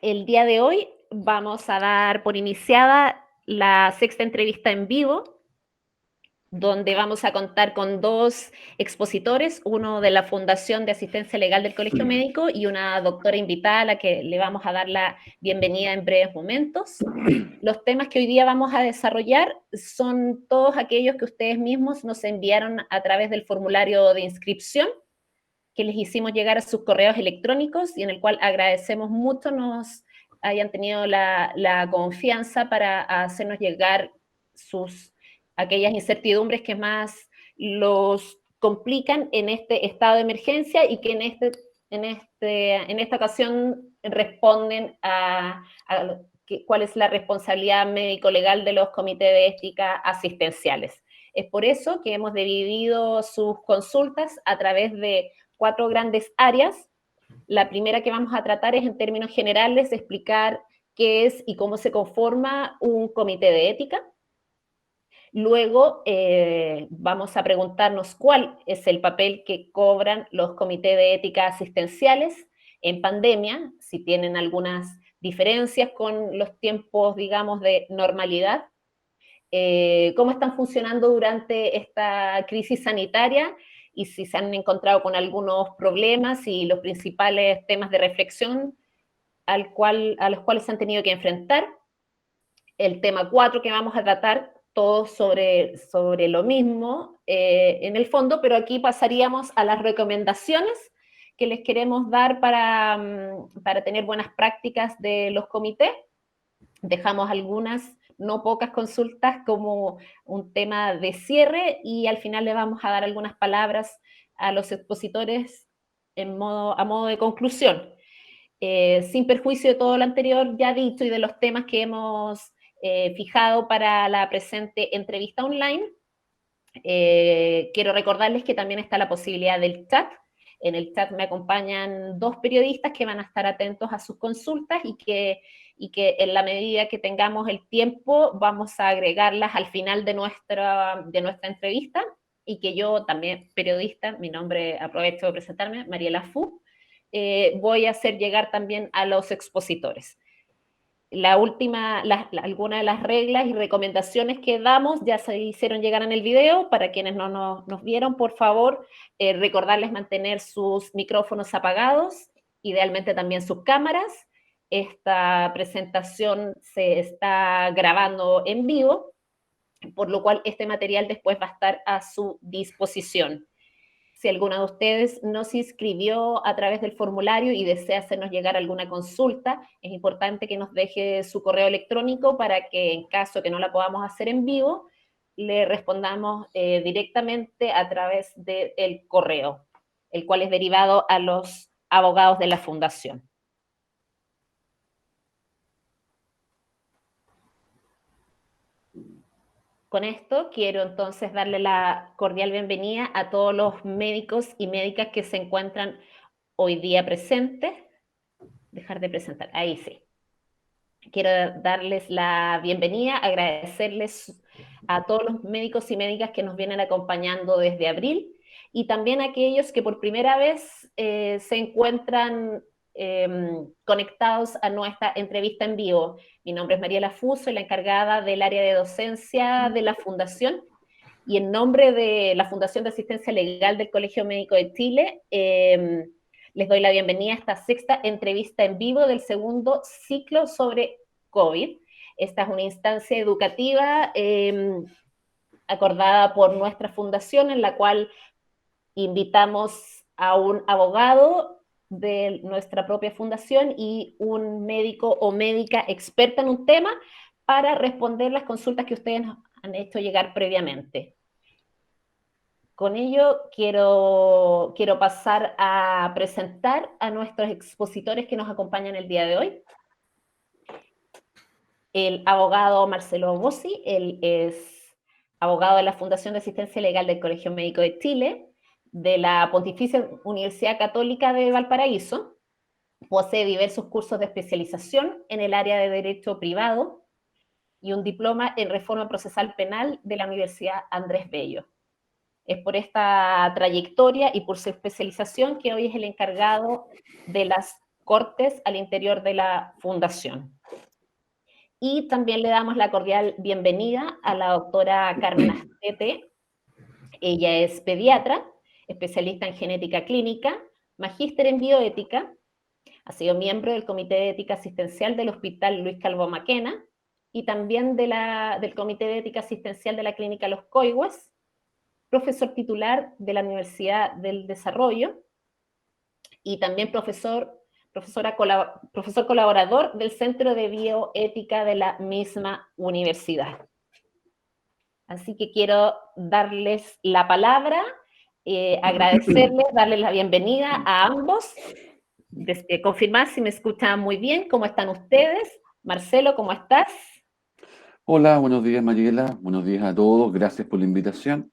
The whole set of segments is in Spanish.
El día de hoy vamos a dar por iniciada la sexta entrevista en vivo, donde vamos a contar con dos expositores, uno de la Fundación de Asistencia Legal del Colegio Médico y una doctora invitada a la que le vamos a dar la bienvenida en breves momentos. Los temas que hoy día vamos a desarrollar son todos aquellos que ustedes mismos nos enviaron a través del formulario de inscripción que les hicimos llegar a sus correos electrónicos y en el cual agradecemos mucho nos hayan tenido la confianza para hacernos llegar aquellas incertidumbres que más los complican en este estado de emergencia y que en esta ocasión responden a cuál es la responsabilidad médico-legal de los comités de ética asistenciales. Es por eso que hemos dividido sus consultas a través de 4 grandes áreas. La primera que vamos a tratar es en términos generales explicar qué es y cómo se conforma un comité de ética. Luego vamos a preguntarnos cuál es el papel que cobran los comités de ética asistenciales en pandemia, si tienen algunas diferencias con los tiempos, digamos, de normalidad, cómo están funcionando durante esta crisis sanitaria y si se han encontrado con algunos problemas y los principales temas de reflexión a los cuales se han tenido que enfrentar. El tema 4 que vamos a tratar, todo sobre lo mismo en el fondo, pero aquí pasaríamos a las recomendaciones que les queremos dar para tener buenas prácticas de los comités. Dejamos algunas, no pocas consultas como un tema de cierre y al final le vamos a dar algunas palabras a los expositores a modo de conclusión. Sin perjuicio de todo lo anterior ya dicho y de los temas que hemos fijado para la presente entrevista online, quiero recordarles que también está la posibilidad del chat. En el chat me acompañan 2 periodistas que van a estar atentos a sus consultas y que en la medida que tengamos el tiempo vamos a agregarlas al final de nuestra entrevista y que yo también, periodista, mi nombre, aprovecho de presentarme, Mariela Fu, voy a hacer llegar también a los expositores. Algunas de las reglas y recomendaciones que damos ya se hicieron llegar en el video. Para quienes no nos vieron, por favor, recordarles mantener sus micrófonos apagados, idealmente también sus cámaras. Esta presentación se está grabando en vivo, por lo cual este material después va a estar a su disposición. Si alguno de ustedes no se inscribió a través del formulario y desea hacernos llegar alguna consulta, es importante que nos deje su correo electrónico para que en caso que no la podamos hacer en vivo, le respondamos directamente a través del correo, el cual es derivado a los abogados de la Fundación. Con esto quiero entonces darle la cordial bienvenida a todos los médicos y médicas que se encuentran hoy día presentes. Dejar de presentar, ahí sí. Quiero darles la bienvenida, agradecerles a todos los médicos y médicas que nos vienen acompañando desde abril y también a aquellos que por primera vez se encuentran conectados a nuestra entrevista en vivo. Mi nombre es Mariela Fu, soy la encargada del área de docencia de la Fundación y en nombre de la Fundación de Asistencia Legal del Colegio Médico de Chile, les doy la bienvenida a esta sexta entrevista en vivo del segundo ciclo sobre COVID. Esta es una instancia educativa acordada por nuestra fundación en la cual invitamos a un abogado de nuestra propia fundación y un médico o médica experta en un tema para responder las consultas que ustedes nos han hecho llegar previamente. Con ello quiero pasar a presentar a nuestros expositores que nos acompañan el día de hoy. El abogado Marcelo Bossi, él es abogado de la Fundación de Asistencia Legal del Colegio Médico de Chile, de la Pontificia Universidad Católica de Valparaíso. Posee diversos cursos de especialización en el área de Derecho Privado y un diploma en Reforma Procesal Penal de la Universidad Andrés Bello. Es por esta trayectoria y por su especialización que hoy es el encargado de las cortes al interior de la fundación. Y también le damos la cordial bienvenida a la doctora Carmen Astete. Ella es pediatra, especialista en genética clínica, magíster en bioética, ha sido miembro del Comité de Ética Asistencial del Hospital Luis Calvo Maquena y también del Comité de Ética Asistencial de la Clínica Los Coihues, profesor titular de la Universidad del Desarrollo y también profesor colaborador del Centro de Bioética de la misma universidad. Así que quiero darles la palabra, agradecerles, darles la bienvenida a ambos, confirmar si me escuchan muy bien, cómo están ustedes. Marcelo, ¿cómo estás? Hola, buenos días Mariela, buenos días a todos, gracias por la invitación.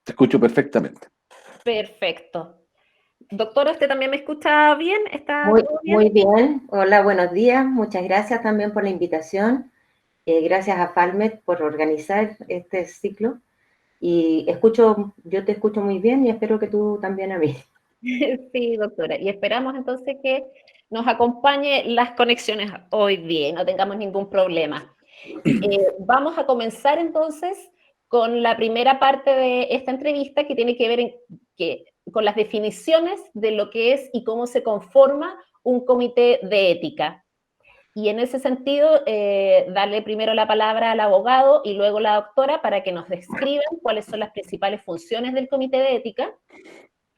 Te escucho perfectamente. Perfecto. Doctora, ¿usted también me escucha bien? ¿Está todo bien? Muy bien. Hola, buenos días. Muchas gracias también por la invitación. Gracias a Falmet por organizar este ciclo. Y yo te escucho muy bien y espero que tú también a mí. Sí, doctora. Y esperamos entonces que nos acompañe las conexiones hoy bien, no tengamos ningún problema. Vamos a comenzar entonces con la primera parte de esta entrevista que tiene que ver con las definiciones de lo que es y cómo se conforma un comité de ética. Y en ese sentido, darle primero la palabra al abogado y luego la doctora para que nos describan cuáles son las principales funciones del comité de ética,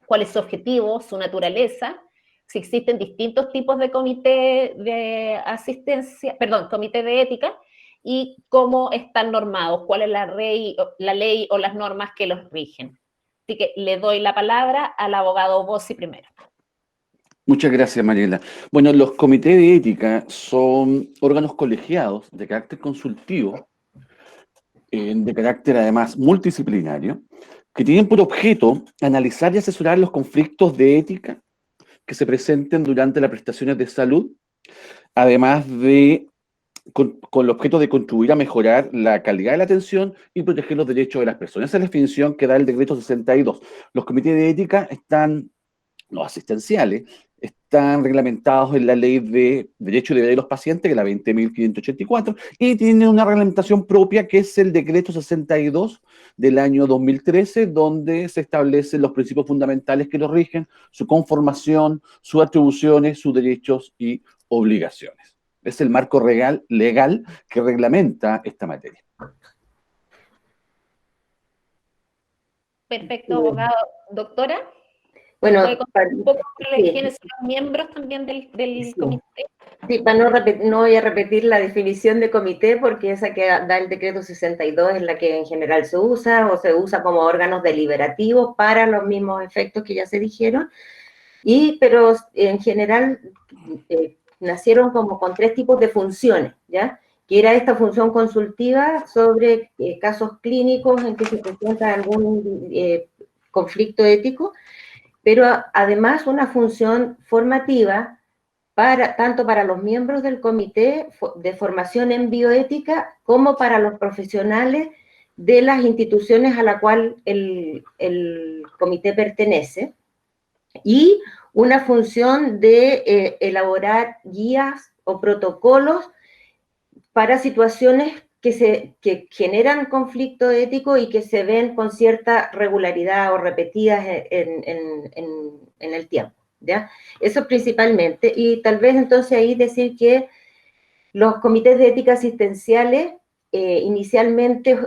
cuál es su objetivo, su naturaleza, si existen distintos tipos de comité de asistencia, perdón, comité de ética, y cómo están normados, cuál es la ley o las normas que los rigen. Así que le doy la palabra al abogado Bossi primero. Muchas gracias Mariela. Bueno, los comités de ética son órganos colegiados de carácter consultivo, de carácter además multidisciplinario, que tienen por objeto analizar y asesorar los conflictos de ética que se presenten durante las prestaciones de salud, además de con el objeto de contribuir a mejorar la calidad de la atención y proteger los derechos de las personas. Esa es la definición que da el decreto 62. Los comités de ética los asistenciales, están reglamentados en la Ley de Derecho y Deberes de los Pacientes, que es la 20.584, y tienen una reglamentación propia que es el decreto 62 del año 2013, donde se establecen los principios fundamentales que los rigen, su conformación, sus atribuciones, sus derechos y obligaciones. Es el marco legal que reglamenta esta materia. Perfecto, abogado. Doctora, Bueno, ¿puede contar un poco sí, quiénes son los miembros también del sí. comité? Sí, no voy a repetir la definición de comité porque esa que da el decreto 62 es la que en general se usa o se usa como órganos deliberativos para los mismos efectos que ya se dijeron. Pero en general nacieron como con 3 tipos de funciones, ¿ya? Que era esta función consultiva sobre casos clínicos en que se presenta algún conflicto ético, pero además una función formativa tanto para los miembros del comité de formación en bioética como para los profesionales de las instituciones a la cual el comité pertenece, y una función de elaborar guías o protocolos para situaciones que generan conflicto ético y que se ven con cierta regularidad o repetidas en el tiempo, ¿ya? Eso principalmente, y tal vez entonces ahí decir que los comités de ética asistenciales, inicialmente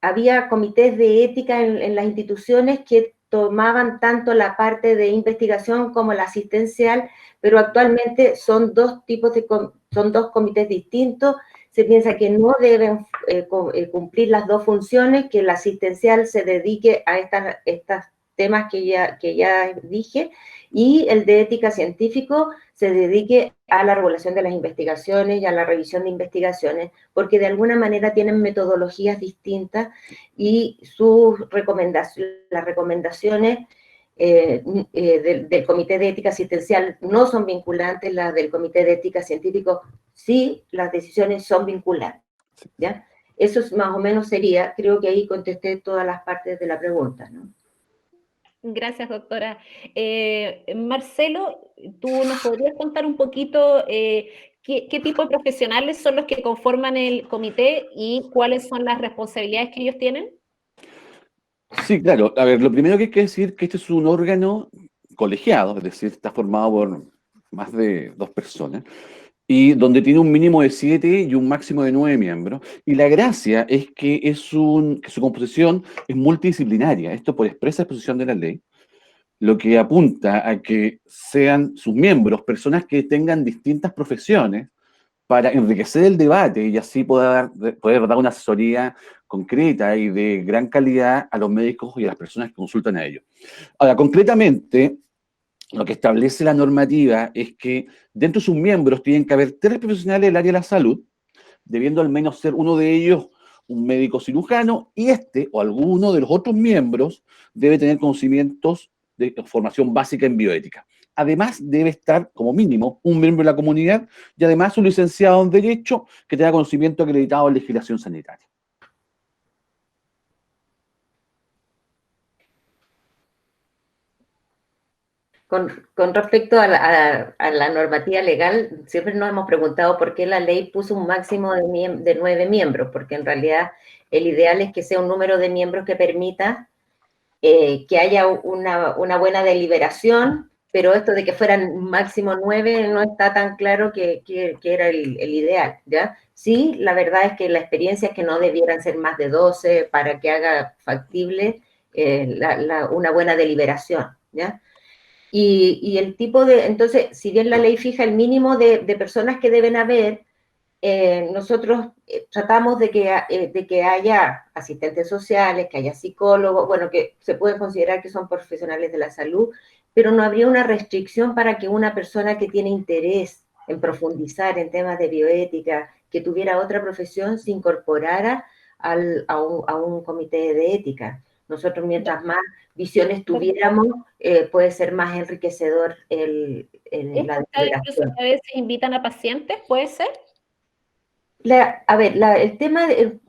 había comités de ética en las instituciones que tomaban tanto la parte de investigación como la asistencial, pero actualmente son dos comités distintos. Se piensa que no deben cumplir las dos funciones, que la asistencial se dedique a estos temas que ya dije, y el de ética científico se dedique a la regulación de las investigaciones y a la revisión de investigaciones, porque de alguna manera tienen metodologías distintas y las recomendaciones del Comité de Ética Asistencial no son vinculantes, las del Comité de Ética Científico sí, las decisiones son vinculantes, ¿ya? Eso más o menos sería, creo que ahí contesté todas las partes de la pregunta, ¿no? Gracias, doctora. Marcelo, ¿tú nos podrías contar un poquito qué tipo de profesionales son los que conforman el comité y cuáles son las responsabilidades que ellos tienen? Sí, claro. A ver, lo primero que hay que decir es que este es un órgano colegiado, es decir, está formado por más de 2 personas, y donde tiene un mínimo de 7 y un máximo de 9 miembros. Y la gracia es que, que su composición es multidisciplinaria, esto por expresa exposición de la ley, lo que apunta a que sean sus miembros personas que tengan distintas profesiones para enriquecer el debate y así poder dar una asesoría concreta y de gran calidad a los médicos y a las personas que consultan a ellos. Ahora, concretamente, lo que establece la normativa es que dentro de sus miembros tienen que haber 3 profesionales del área de la salud, debiendo al menos ser uno de ellos un médico cirujano, y este o alguno de los otros miembros debe tener conocimientos de formación básica en bioética. Además, debe estar, como mínimo, un miembro de la comunidad y además un licenciado en Derecho que tenga conocimiento acreditado en legislación sanitaria. Con respecto a la normativa legal, siempre nos hemos preguntado por qué la ley puso un máximo de 9 miembros, porque en realidad el ideal es que sea un número de miembros que permita que haya una buena deliberación, pero esto de que fueran máximo 9 no está tan claro que era el ideal, ¿ya? Sí, la verdad es que la experiencia es que no debieran ser más de 12 para que haga factible una buena deliberación, ¿ya? Y el tipo de, entonces, si bien la ley fija el mínimo de personas que deben haber, nosotros tratamos de que haya asistentes sociales, que haya psicólogos, bueno, que se puede considerar que son profesionales de la salud, pero no habría una restricción para que una persona que tiene interés en profundizar en temas de bioética, que tuviera otra profesión, se incorporara a un comité de ética. Nosotros, mientras más visiones tuviéramos, puede ser más enriquecedor la Incluso deliberación. a veces invitan a pacientes, ¿puede ser? A ver,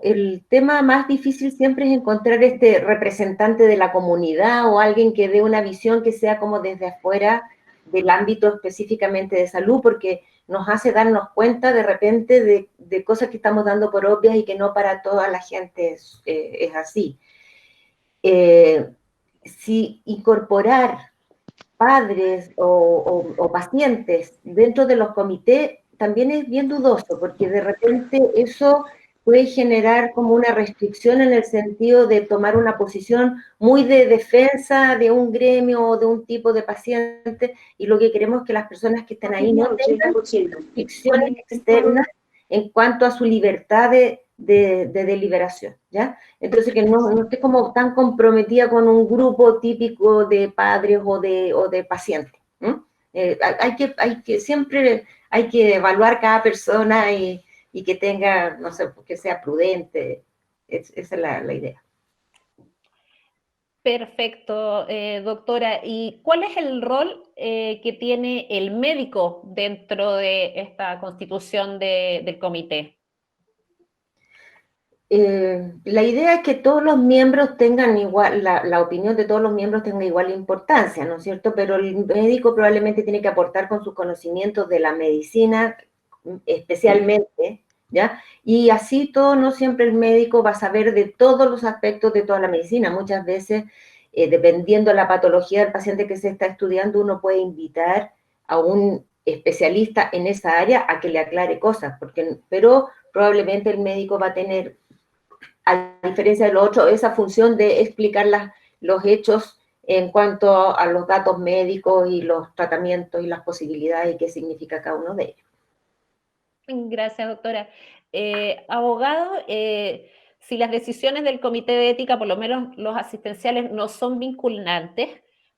el tema más difícil siempre es encontrar este representante de la comunidad o alguien que dé una visión que sea como desde afuera del ámbito específicamente de salud, porque nos hace darnos cuenta de repente de cosas que estamos dando por obvias y que no para toda la gente es así. Si incorporar padres o pacientes dentro de los comités también es bien dudoso, porque de repente eso puede generar como una restricción en el sentido de tomar una posición muy de defensa de un gremio o de un tipo de paciente, y lo que queremos es que las personas que estén ahí no tengan restricciones externas en cuanto a su libertad de deliberación, ¿ya? Entonces, que no esté como tan comprometida con un grupo típico de padres o de pacientes. Siempre hay que evaluar cada persona y que tenga, no sé, que sea prudente. Esa es la idea. Perfecto, doctora. ¿Y cuál es el rol que tiene el médico dentro de esta constitución del comité? La idea es que todos los miembros tengan igual, la opinión de todos los miembros tenga igual importancia, ¿no es cierto? Pero el médico probablemente tiene que aportar con sus conocimientos de la medicina, especialmente, ¿ya? Y así todo, no siempre el médico va a saber de todos los aspectos de toda la medicina. Muchas veces, dependiendo de la patología del paciente que se está estudiando, uno puede invitar a un especialista en esa área a que le aclare cosas, pero probablemente el médico va a tener, a diferencia de lo otro, esa función de explicar los hechos en cuanto a los datos médicos y los tratamientos y las posibilidades y qué significa cada uno de ellos. Gracias, doctora. Abogado, si las decisiones del comité de ética, por lo menos los asistenciales, no son vinculantes,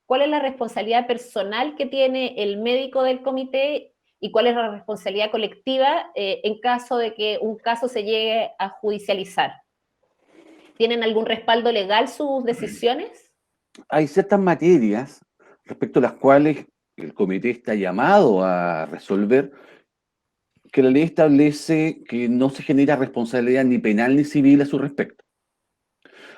¿cuál es la responsabilidad personal que tiene el médico del comité y cuál es la responsabilidad colectiva en caso de que un caso se llegue a judicializar? ¿Tienen algún respaldo legal sus decisiones? Hay ciertas materias respecto a las cuales el comité está llamado a resolver, que la ley establece que no se genera responsabilidad ni penal ni civil a su respecto.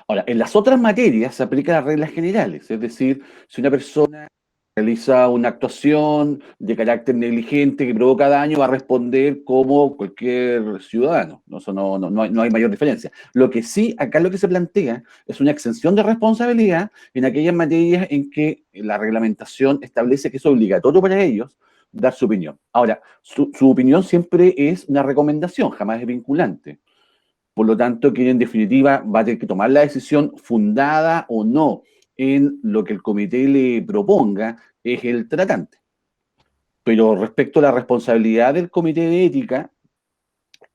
Ahora, en las otras materias se aplican las reglas generales, es decir, si una persona realiza una actuación de carácter negligente que provoca daño, va a responder como cualquier ciudadano. ¿No? Eso no hay mayor diferencia. Lo que sí, acá lo que se plantea es una exención de responsabilidad en aquellas materias en que la reglamentación establece que es obligatorio para ellos dar su opinión. Ahora, su opinión siempre es una recomendación, jamás es vinculante. Por lo tanto, quien en definitiva va a tener que tomar la decisión fundada o no en lo que el comité le proponga es el tratante. Pero respecto a la responsabilidad del comité de ética,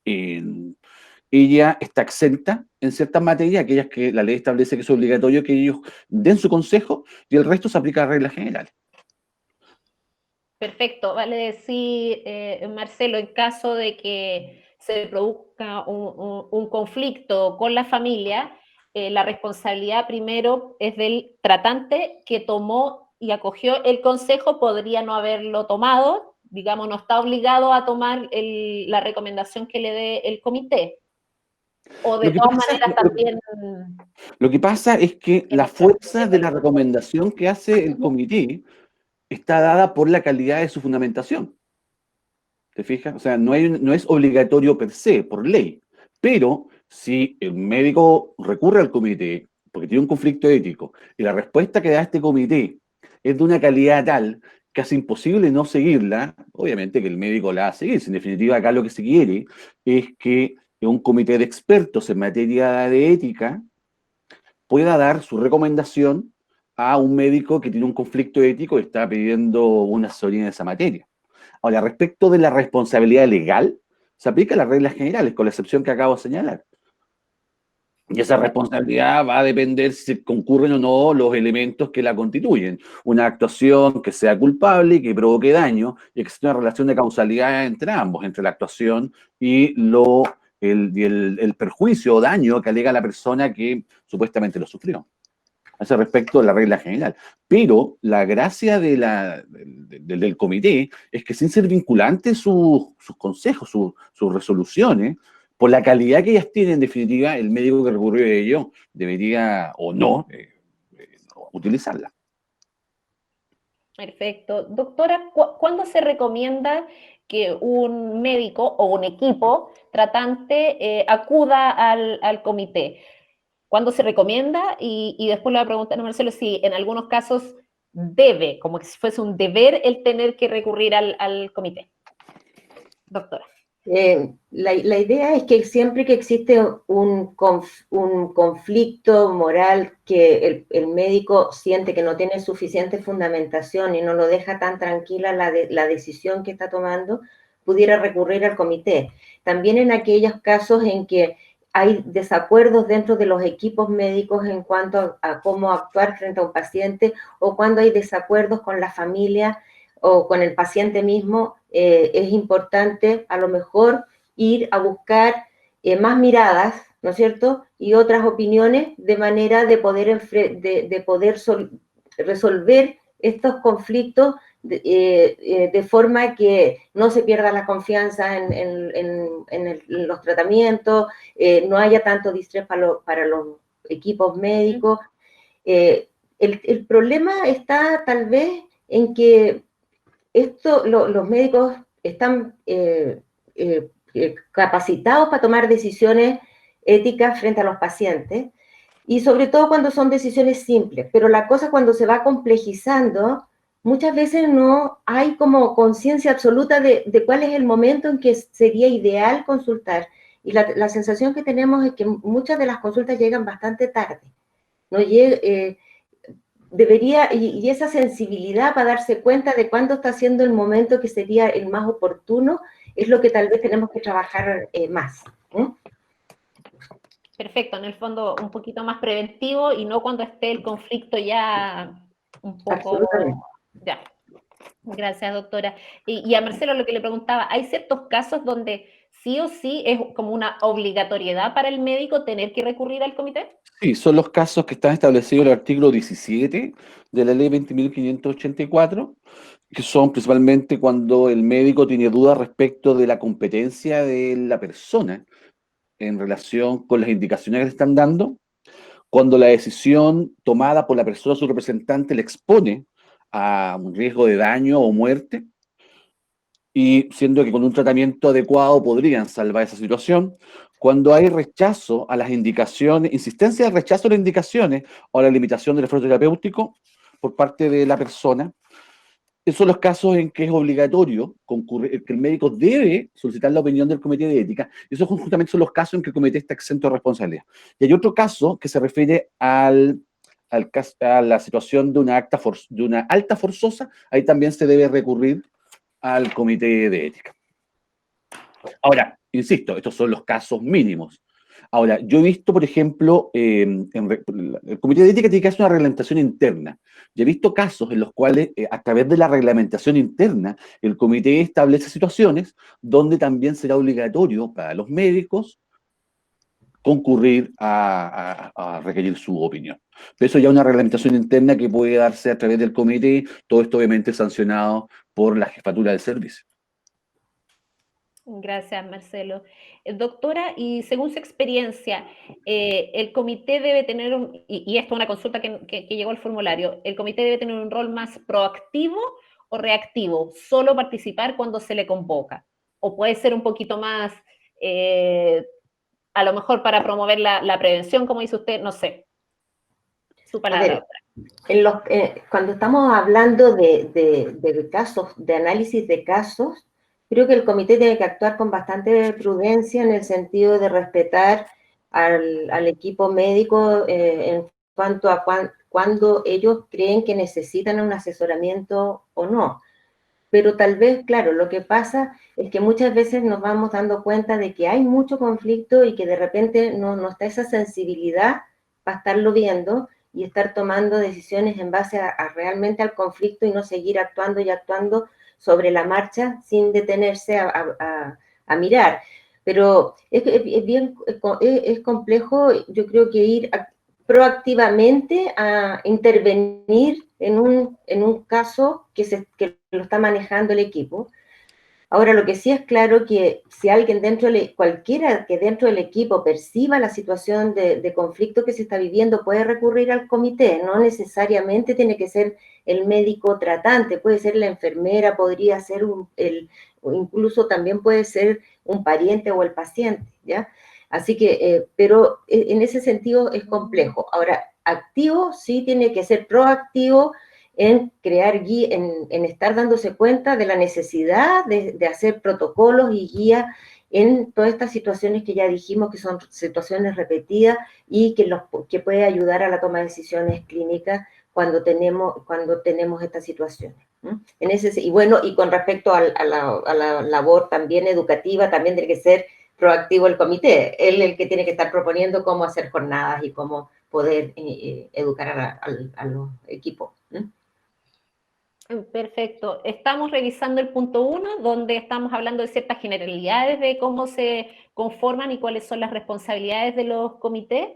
ella está exenta en ciertas materias, aquellas que la ley establece que es obligatorio que ellos den su consejo y el resto se aplica a reglas generales. Perfecto, vale decir, Marcelo, en caso de que se produzca un conflicto con la familia, la responsabilidad primero es del tratante que tomó y acogió el consejo, podría no haberlo tomado, digamos, no está obligado a tomar la recomendación que le dé el comité. O de Lo que todas pasa, maneras también... lo que pasa es que la fuerza de la recomendación que hace el comité está dada por la calidad de su fundamentación. ¿Te fijas? O sea, no es obligatorio per se, por ley. Pero si el médico recurre al comité porque tiene un conflicto ético y la respuesta que da este comité es de una calidad tal que hace imposible no seguirla, obviamente que el médico la va a seguir. En definitiva, acá lo que se quiere es que un comité de expertos en materia de ética pueda dar su recomendación a un médico que tiene un conflicto ético y está pidiendo una asesoría en esa materia. Ahora, respecto de la responsabilidad legal, se aplican las reglas generales, con la excepción que acabo de señalar. Y esa responsabilidad va a depender si concurren o no los elementos que la constituyen. Una actuación que sea culpable y que provoque daño, y existe una relación de causalidad entre ambos, entre la actuación y el perjuicio o daño que alega la persona que supuestamente lo sufrió. A ese respecto de la regla general. Pero la gracia del comité es que sin ser vinculantes sus consejos, sus resoluciones, por la calidad que ellas tienen, en definitiva, el médico que recurrió a ello debería o no utilizarla. Perfecto. Doctora, ¿cuándo se recomienda que un médico o un equipo tratante acuda al comité? ¿Cuándo se recomienda? Y después le voy a preguntar a Marcelo si en algunos casos debe, como que si fuese un deber el tener que recurrir al comité. Doctora. La idea es que siempre que existe un conflicto moral que el médico siente que no tiene suficiente fundamentación y no lo deja tan tranquila la decisión que está tomando, pudiera recurrir al comité. También en aquellos casos en que hay desacuerdos dentro de los equipos médicos en cuanto a cómo actuar frente a un paciente o cuando hay desacuerdos con la familia o con el paciente mismo, es importante a lo mejor ir a buscar más miradas, ¿no es cierto?, y otras opiniones de manera de poder, resolver estos conflictos de forma que no se pierda la confianza en los tratamientos, no haya tanto distrés para los equipos médicos. El problema está tal vez en que los médicos están capacitados para tomar decisiones éticas frente a los pacientes, y sobre todo cuando son decisiones simples, pero la cosa cuando se va complejizando, muchas veces no hay como conciencia absoluta de cuál es el momento en que sería ideal consultar, y la sensación que tenemos es que muchas de las consultas llegan bastante tarde, no debería, y esa sensibilidad para darse cuenta de cuándo está siendo el momento que sería el más oportuno, es lo que tal vez tenemos que trabajar más. Perfecto, en el fondo un poquito más preventivo y no cuando esté el conflicto ya un poco... Ya. Gracias, doctora. Y a Marcelo lo que le preguntaba, ¿hay ciertos casos donde sí o sí es como una obligatoriedad para el médico tener que recurrir al comité? Sí, son los casos que están establecidos en el artículo 17 de la ley 20.584, que son principalmente cuando el médico tiene dudas respecto de la competencia de la persona en relación con las indicaciones que le están dando, cuando la decisión tomada por la persona, su representante, le expone a un riesgo de daño o muerte, y siendo que con un tratamiento adecuado podrían salvar esa situación. Cuando hay rechazo a las indicaciones, insistencia del rechazo a las indicaciones o a la limitación del esfuerzo terapéutico por parte de la persona, esos son los casos en que es obligatorio concurrir, que el médico debe solicitar la opinión del comité de ética, y esos justamente son los casos en que el comité está exento de responsabilidad. Y hay otro caso que se refiere a la situación de de una alta forzosa, ahí también se debe recurrir al comité de ética. Ahora, insisto, estos son los casos mínimos. Ahora, yo he visto, por ejemplo, el comité de ética tiene que hacer una reglamentación interna. Yo he visto casos en los cuales, a través de la reglamentación interna, el comité establece situaciones donde también será obligatorio para los médicos concurrir a requerir su opinión. Pero eso ya es una reglamentación interna que puede darse a través del comité, todo esto obviamente sancionado por la jefatura del servicio. Gracias, Marcelo. Doctora, y según su experiencia, el comité debe tener y esto es una consulta que llegó al formulario, ¿el comité debe tener un rol más proactivo o reactivo? ¿Solo participar cuando se le convoca? ¿O puede ser un poquito más, a lo mejor para promover la prevención, como dice usted? No sé. Su palabra. Cuando estamos hablando de casos, de análisis de casos, creo que el comité tiene que actuar con bastante prudencia en el sentido de respetar al equipo médico en cuanto a cuando ellos creen que necesitan un asesoramiento o no. Pero tal vez, claro, lo que pasa es que muchas veces nos vamos dando cuenta de que hay mucho conflicto y que de repente no está esa sensibilidad para estarlo viendo y estar tomando decisiones en base realmente al conflicto y no seguir actuando y actuando sobre la marcha sin detenerse a mirar. Pero es complejo, yo creo que ir proactivamente a intervenir en un caso que lo está manejando el equipo. Ahora, lo que sí es claro que si alguien cualquiera que dentro del equipo perciba la situación de conflicto que se está viviendo, puede recurrir al comité, no necesariamente tiene que ser el médico tratante, puede ser la enfermera, podría ser o incluso también puede ser un pariente o el paciente, ¿ya? Así que, pero en ese sentido es complejo. Ahora, activo sí tiene que ser proactivo en crear en estar dándose cuenta de la necesidad de hacer protocolos y guías en todas estas situaciones que ya dijimos que son situaciones repetidas y que puede ayudar a la toma de decisiones clínicas cuando tenemos estas situaciones. Y bueno, y con respecto a la labor también educativa, también tiene que ser proactivo el comité, él el que tiene que estar proponiendo cómo hacer jornadas y cómo poder educar a los equipos. Perfecto. Estamos revisando el punto 1, donde estamos hablando de ciertas generalidades de cómo se conforman y cuáles son las responsabilidades de los comités.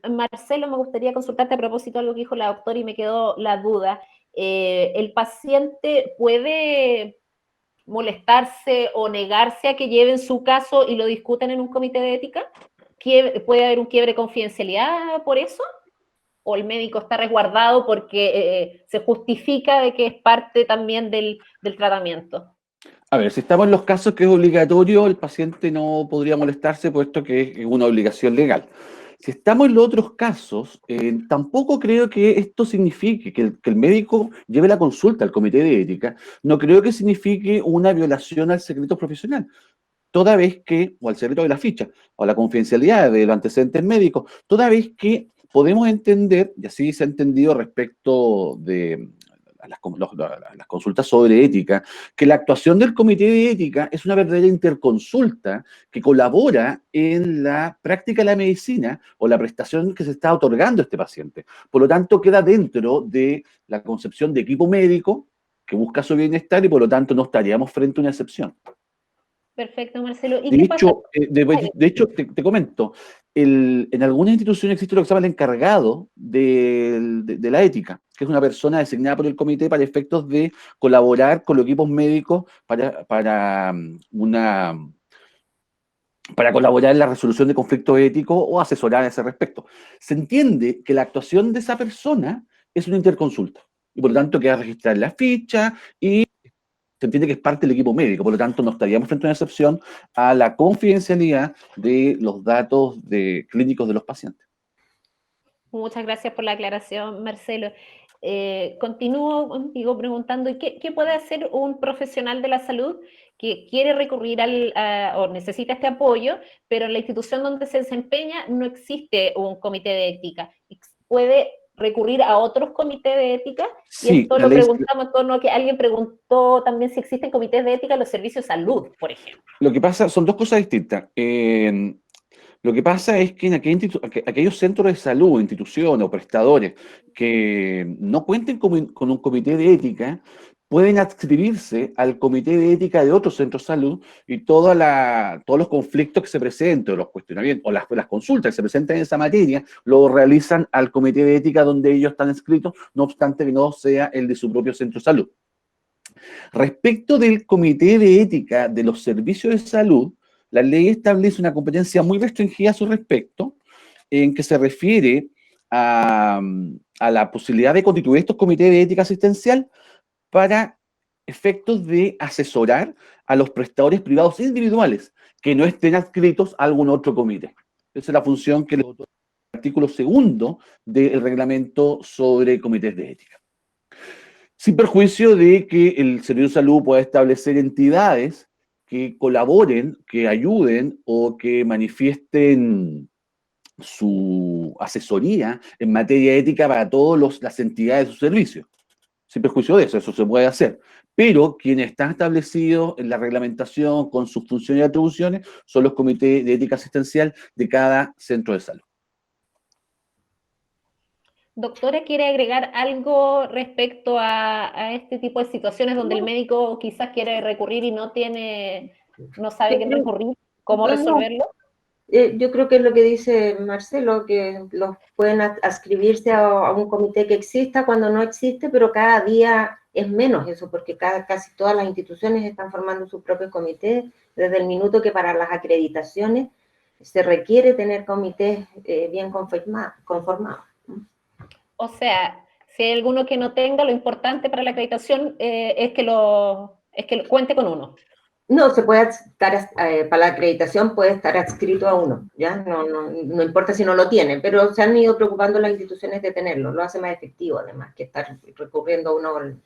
Marcelo, me gustaría consultarte a propósito de algo que dijo la doctora y me quedó la duda. ¿El paciente puede molestarse o negarse a que lleven su caso y lo discutan en un comité de ética? ¿Puede haber un quiebre de confidencialidad por eso? ¿O el médico está resguardado porque se justifica de que es parte también del tratamiento? A ver, si estamos en los casos que es obligatorio, el paciente no podría molestarse, puesto que es una obligación legal. Si estamos en los otros casos, tampoco creo que esto signifique que el médico lleve la consulta al comité de ética, no creo que signifique una violación al secreto profesional, toda vez que, o al secreto de la ficha, o a la confidencialidad de los antecedentes médicos, toda vez que podemos entender, y así se ha entendido respecto de las consultas sobre ética, que la actuación del comité de ética es una verdadera interconsulta que colabora en la práctica de la medicina o la prestación que se está otorgando a este paciente. Por lo tanto, queda dentro de la concepción de equipo médico que busca su bienestar y por lo tanto no estaríamos frente a una excepción. Perfecto, Marcelo. ¿Y De qué pasa? hecho, te comento, en algunas instituciones existe lo que se llama el encargado de la ética, que es una persona designada por el comité para efectos de colaborar con los equipos médicos para para colaborar en la resolución de conflictos éticos o asesorar a ese respecto. Se entiende que la actuación de esa persona es una interconsulta y por lo tanto queda registrar la ficha y se entiende que es parte del equipo médico, por lo tanto no estaríamos frente a una excepción a la confidencialidad de los datos clínicos de los pacientes. Muchas gracias por la aclaración, Marcelo. Continúo contigo preguntando, ¿qué puede hacer un profesional de la salud que quiere recurrir o necesita este apoyo, pero en la institución donde se desempeña no existe un comité de ética? ¿Puede recurrir a otros comités de ética? Y Sí, esto la lo ley, preguntamos en torno a que alguien preguntó también si existen comités de ética en los servicios de salud, por ejemplo. lo que pasa son dos cosas distintas. Lo que pasa es que en aquellos centros de salud, instituciones o prestadores que no cuenten con un comité de ética, pueden adscribirse al comité de ética de otro centro de salud y todos los conflictos que se presenten, o los cuestionamientos, o las consultas que se presenten en esa materia, lo realizan al comité de ética donde ellos están inscritos, no obstante que no sea el de su propio centro de salud. Respecto del comité de ética de los servicios de salud, la ley establece una competencia muy restringida a su respecto, en que se refiere a la posibilidad de constituir estos comités de ética asistencial para efectos de asesorar a los prestadores privados individuales que no estén adscritos a algún otro comité. Esa es la función que le otorga el artículo 2 del reglamento sobre comités de ética. Sin perjuicio de que el Servicio de Salud pueda establecer entidades que colaboren, que ayuden o que manifiesten su asesoría en materia ética para todas las entidades de su servicio. Sin perjuicio de eso, eso se puede hacer. Pero quienes están establecidos en la reglamentación con sus funciones y atribuciones son los comités de ética asistencial de cada centro de salud. Doctora, ¿quiere agregar algo respecto a este tipo de situaciones donde el médico quizás quiere recurrir y no sabe a quién recurrir, cómo resolverlo? Yo creo que es lo que dice Marcelo, que los pueden adscribirse a un comité que exista cuando no existe, pero cada día es menos eso, porque casi todas las instituciones están formando su propio comité, desde el minuto que para las acreditaciones se requiere tener comités bien conformados. O sea, si hay alguno que no tenga, lo importante para la acreditación es que cuente con uno. No, se puede estar, para la acreditación puede estar adscrito a uno, ¿ya? No importa si no lo tiene, pero se han ido preocupando las instituciones de tenerlo, lo hace más efectivo además que estar recurriendo a uno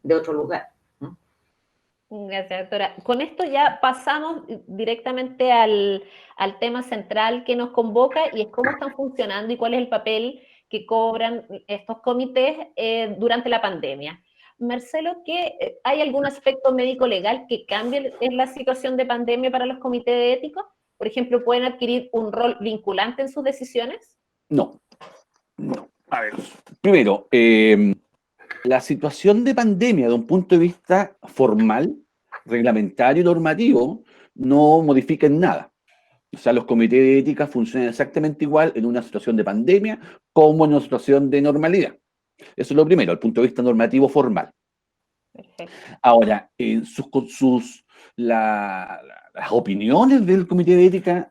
de otro lugar. Gracias, doctora. Con esto ya pasamos directamente al tema central que nos convoca y es cómo están funcionando y cuál es el papel que cobran estos comités durante la pandemia. Marcelo, ¿hay algún aspecto médico-legal que cambie en la situación de pandemia para los comités de éticos? Por ejemplo, ¿pueden adquirir un rol vinculante en sus decisiones? No. A ver, primero, la situación de pandemia, de un punto de vista formal, reglamentario y normativo, no modifica en nada. O sea, los comités de ética funcionan exactamente igual en una situación de pandemia como en una situación de normalidad. Eso es lo primero, el punto de vista normativo formal. Perfecto. Ahora, las opiniones del comité de ética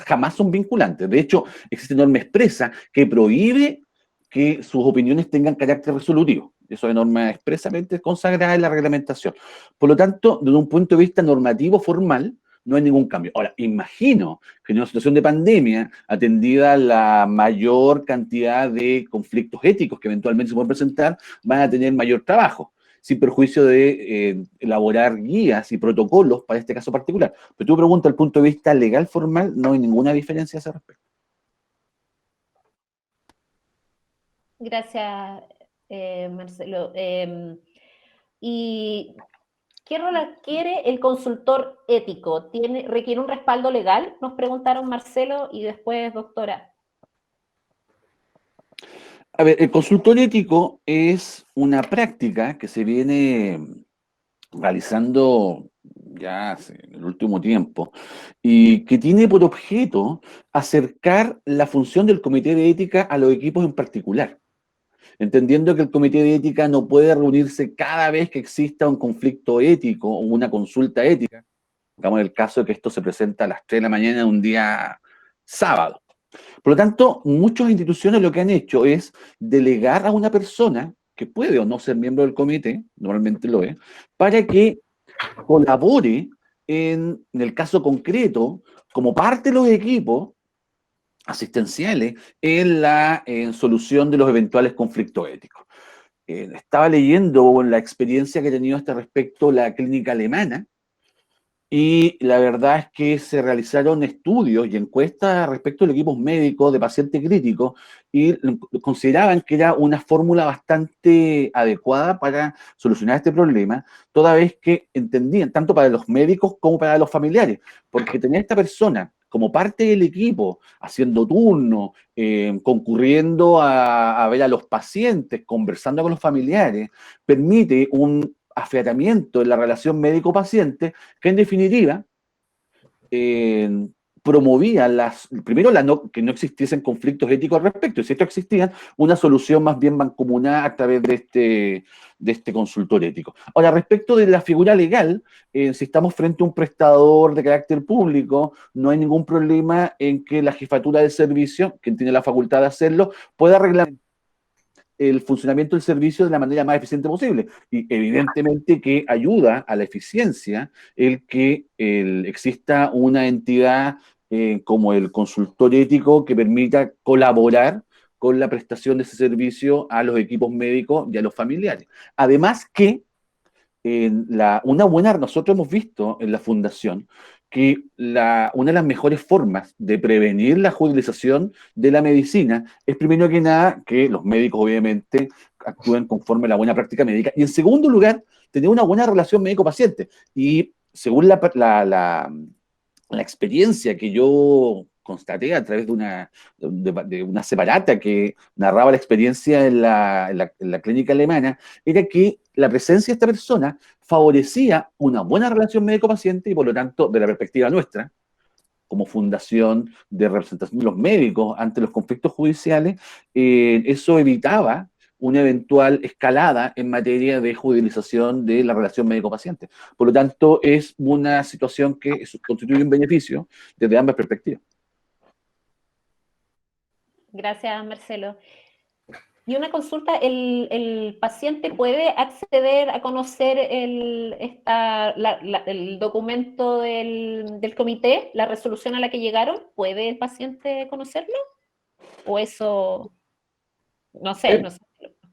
jamás son vinculantes. De hecho, existe norma expresa que prohíbe que sus opiniones tengan carácter resolutivo. Eso es norma expresamente consagrada en la reglamentación. Por lo tanto, desde un punto de vista normativo formal, no hay ningún cambio. Ahora, imagino que en una situación de pandemia, atendida la mayor cantidad de conflictos éticos que eventualmente se pueden presentar, van a tener mayor trabajo, sin perjuicio de elaborar guías y protocolos para este caso particular. Pero tú preguntas, al punto de vista legal formal, no hay ninguna diferencia a ese respecto. Gracias, Marcelo. ¿Y qué rol adquiere el consultor ético? ¿Requiere un respaldo legal? Nos preguntaron Marcelo y después doctora. A ver, el consultor ético es una práctica que se viene realizando ya hace el último tiempo y que tiene por objeto acercar la función del comité de ética a los equipos en particular, entendiendo que el comité de ética no puede reunirse cada vez que exista un conflicto ético o una consulta ética Digamos el caso de que esto se presenta a las 3 de la mañana de un día sábado. Por lo tanto, muchas instituciones lo que han hecho es delegar a una persona que puede o no ser miembro del comité, normalmente lo es, para que colabore en el caso concreto, como parte de los equipos asistenciales, en la solución de los eventuales conflictos éticos. Estaba leyendo la experiencia que ha tenido a este respecto la clínica alemana, y la verdad es que se realizaron estudios y encuestas respecto a los equipos médicos de pacientes críticos y consideraban que era una fórmula bastante adecuada para solucionar este problema, toda vez que entendían, tanto para los médicos como para los familiares, porque tener a esta persona como parte del equipo, haciendo turno, concurriendo a ver a los pacientes, conversando con los familiares, permite un afiatamiento en la relación médico-paciente que en definitiva promovía primero que no existiesen conflictos éticos al respecto, y si estos existían, una solución más bien mancomunada a través de este consultor ético. Ahora, respecto de la figura legal, si estamos frente a un prestador de carácter público, no hay ningún problema en que la jefatura de servicio, quien tiene la facultad de hacerlo, pueda reglamentar el funcionamiento del servicio de la manera más eficiente posible. Y evidentemente que ayuda a la eficiencia el que exista una entidad como el consultor ético que permita colaborar con la prestación de ese servicio a los equipos médicos y a los familiares. Además que nosotros hemos visto en la fundación que una de las mejores formas de prevenir la judicialización de la medicina es, primero que nada, que los médicos obviamente actúen conforme a la buena práctica médica, y en segundo lugar, tener una buena relación médico-paciente. Y según la experiencia que yo constaté a través de una separata que narraba la experiencia en la clínica alemana, era que la presencia de esta persona favorecía una buena relación médico-paciente y por lo tanto, de la perspectiva nuestra, como fundación de representación de los médicos ante los conflictos judiciales, eso evitaba una eventual escalada en materia de judicialización de la relación médico-paciente. Por lo tanto, es una situación que constituye un beneficio desde ambas perspectivas. Gracias, Marcelo. Y una consulta, ¿el paciente puede acceder a conocer el documento del comité, la resolución a la que llegaron? ¿Puede el paciente conocerlo? ¿O eso, no sé,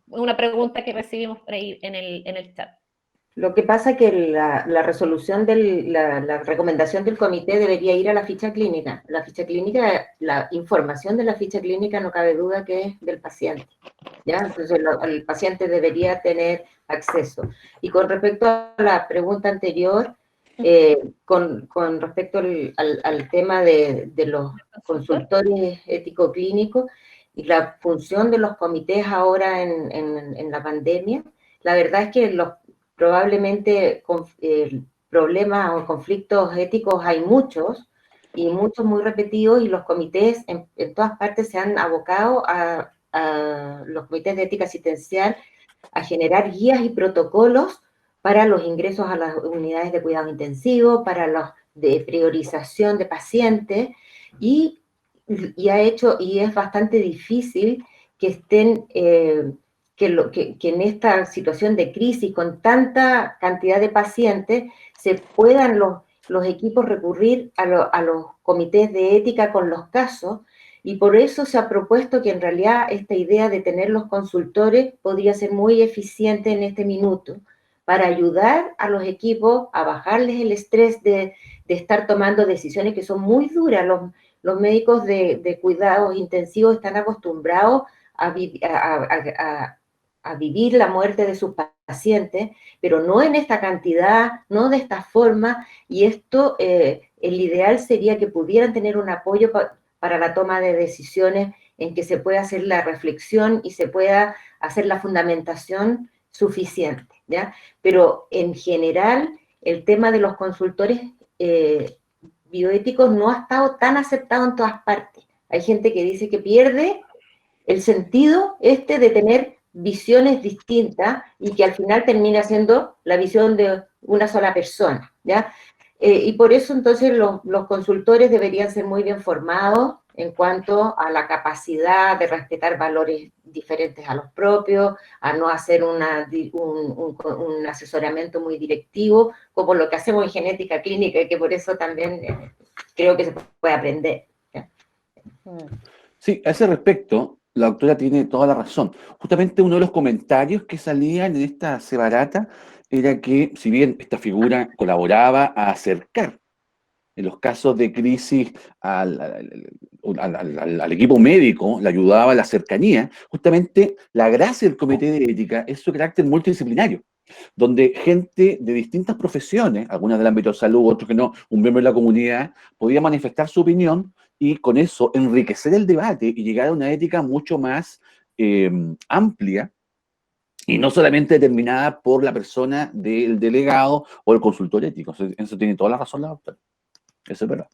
una pregunta que recibimos por ahí en el chat? Lo que pasa es que la resolución la recomendación del comité debería ir a la ficha clínica. La ficha clínica, la información de la ficha clínica no cabe duda que es del paciente, ¿ya? Entonces el paciente debería tener acceso. Y con respecto a la pregunta anterior, con respecto al tema de los consultores ético-clínicos y la función de los comités ahora en la pandemia, la verdad es que probablemente problemas o conflictos éticos hay muchos, y muchos muy repetidos, y los comités en todas partes se han abocado a los comités de ética asistencial a generar guías y protocolos para los ingresos a las unidades de cuidado intensivo, para los de priorización de pacientes, y es bastante difícil que estén que en esta situación de crisis, con tanta cantidad de pacientes, se puedan los equipos recurrir a los comités de ética con los casos, y por eso se ha propuesto que en realidad esta idea de tener los consultores podría ser muy eficiente en este minuto, para ayudar a los equipos a bajarles el estrés de estar tomando decisiones que son muy duras. Los médicos de cuidados intensivos están acostumbrados a vivir la muerte de sus pacientes, pero no en esta cantidad, no de esta forma, y esto, el ideal sería que pudieran tener un apoyo para la toma de decisiones en que se pueda hacer la reflexión y se pueda hacer la fundamentación suficiente, ¿ya? Pero en general, el tema de los consultores bioéticos no ha estado tan aceptado en todas partes. Hay gente que dice que pierde el sentido de tener visiones distintas y que al final termina siendo la visión de una sola persona, ¿ya? Y por eso entonces los consultores deberían ser muy bien formados en cuanto a la capacidad de respetar valores diferentes a los propios, a no hacer un asesoramiento muy directivo, como lo que hacemos en genética clínica, y que por eso también creo que se puede aprender. Sí, a ese respecto, la doctora tiene toda la razón. Justamente uno de los comentarios que salían en esta separata era que, si bien esta figura colaboraba a acercar, en los casos de crisis al equipo médico, le ayudaba a la cercanía, justamente la gracia del comité de ética es su carácter multidisciplinario, donde gente de distintas profesiones, algunas del ámbito de salud, otros que no, un miembro de la comunidad, podía manifestar su opinión y con eso enriquecer el debate y llegar a una ética mucho más amplia y no solamente determinada por la persona del delegado o el consultor ético. Eso tiene toda la razón la doctora. Eso es verdad.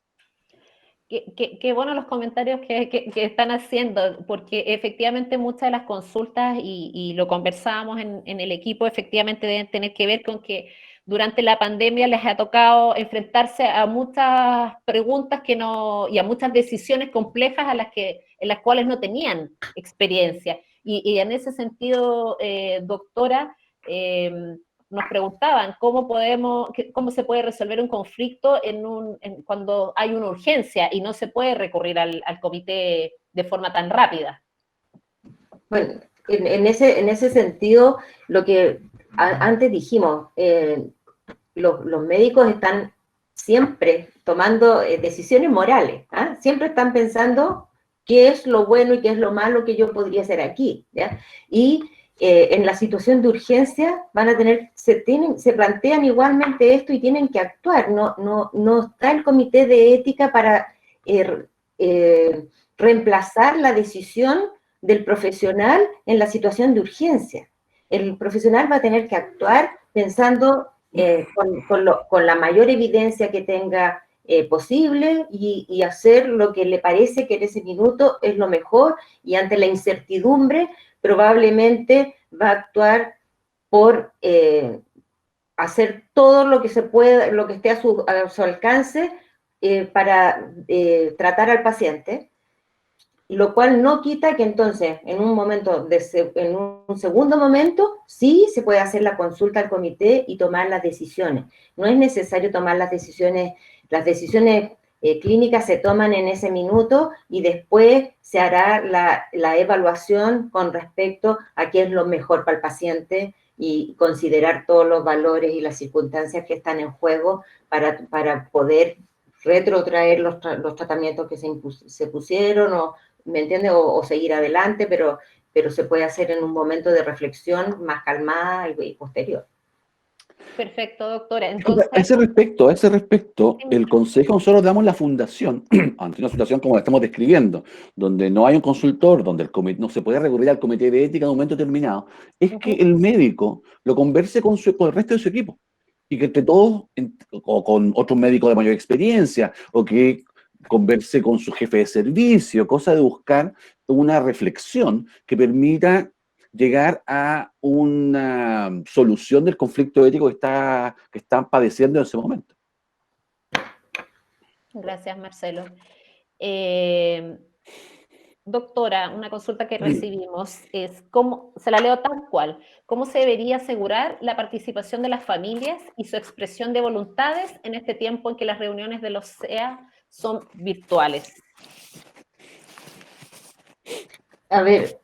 Qué bueno los comentarios que están haciendo, porque efectivamente muchas de las consultas, y lo conversábamos en el equipo, efectivamente deben tener que ver con que durante la pandemia les ha tocado enfrentarse a muchas preguntas y a muchas decisiones complejas en las cuales no tenían experiencia. Y en ese sentido, doctora, nos preguntaban cómo se puede resolver un conflicto cuando hay una urgencia y no se puede recurrir al comité de forma tan rápida. Bueno, en ese sentido, lo que antes dijimos, los médicos están siempre tomando decisiones morales, ¿ah? Siempre están pensando qué es lo bueno y qué es lo malo que yo podría hacer aquí, ¿ya? Y en la situación de urgencia van a se plantean igualmente esto y tienen que actuar. No está el comité de ética para reemplazar la decisión del profesional en la situación de urgencia. El profesional va a tener que actuar pensando con la mayor evidencia que tenga posible y hacer lo que le parece que en ese minuto es lo mejor, y ante la incertidumbre probablemente va a actuar por hacer todo lo que se pueda, lo que esté a su alcance para tratar al paciente, lo cual no quita que entonces en un segundo momento sí se puede hacer la consulta al comité y tomar las decisiones. No es necesario tomar las decisiones clínicas se toman en ese minuto y después se hará la evaluación con respecto a qué es lo mejor para el paciente y considerar todos los valores y las circunstancias que están en juego para poder retrotraer los tratamientos que se pusieron, ¿me entiendes? O seguir adelante, pero se puede hacer en un momento de reflexión más calmada y posterior. Perfecto, doctora. Entonces, A ese respecto, el consejo nosotros damos la fundación, ante una situación como la estamos describiendo, donde no hay un consultor, donde el comité, no se puede recurrir al comité de ética en un momento determinado, es que el médico lo converse con el resto de su equipo. Y que entre todos, o con otros médicos de mayor experiencia, o que converse con su jefe de servicio, cosa de buscar una reflexión que permita llegar a una solución del conflicto ético que están padeciendo en ese momento. gracias, Marcelo. Doctora, una consulta que recibimos es, se la leo tal cual, ¿cómo se debería asegurar la participación de las familias y su expresión de voluntades en este tiempo en que las reuniones de los SEA son virtuales? A ver,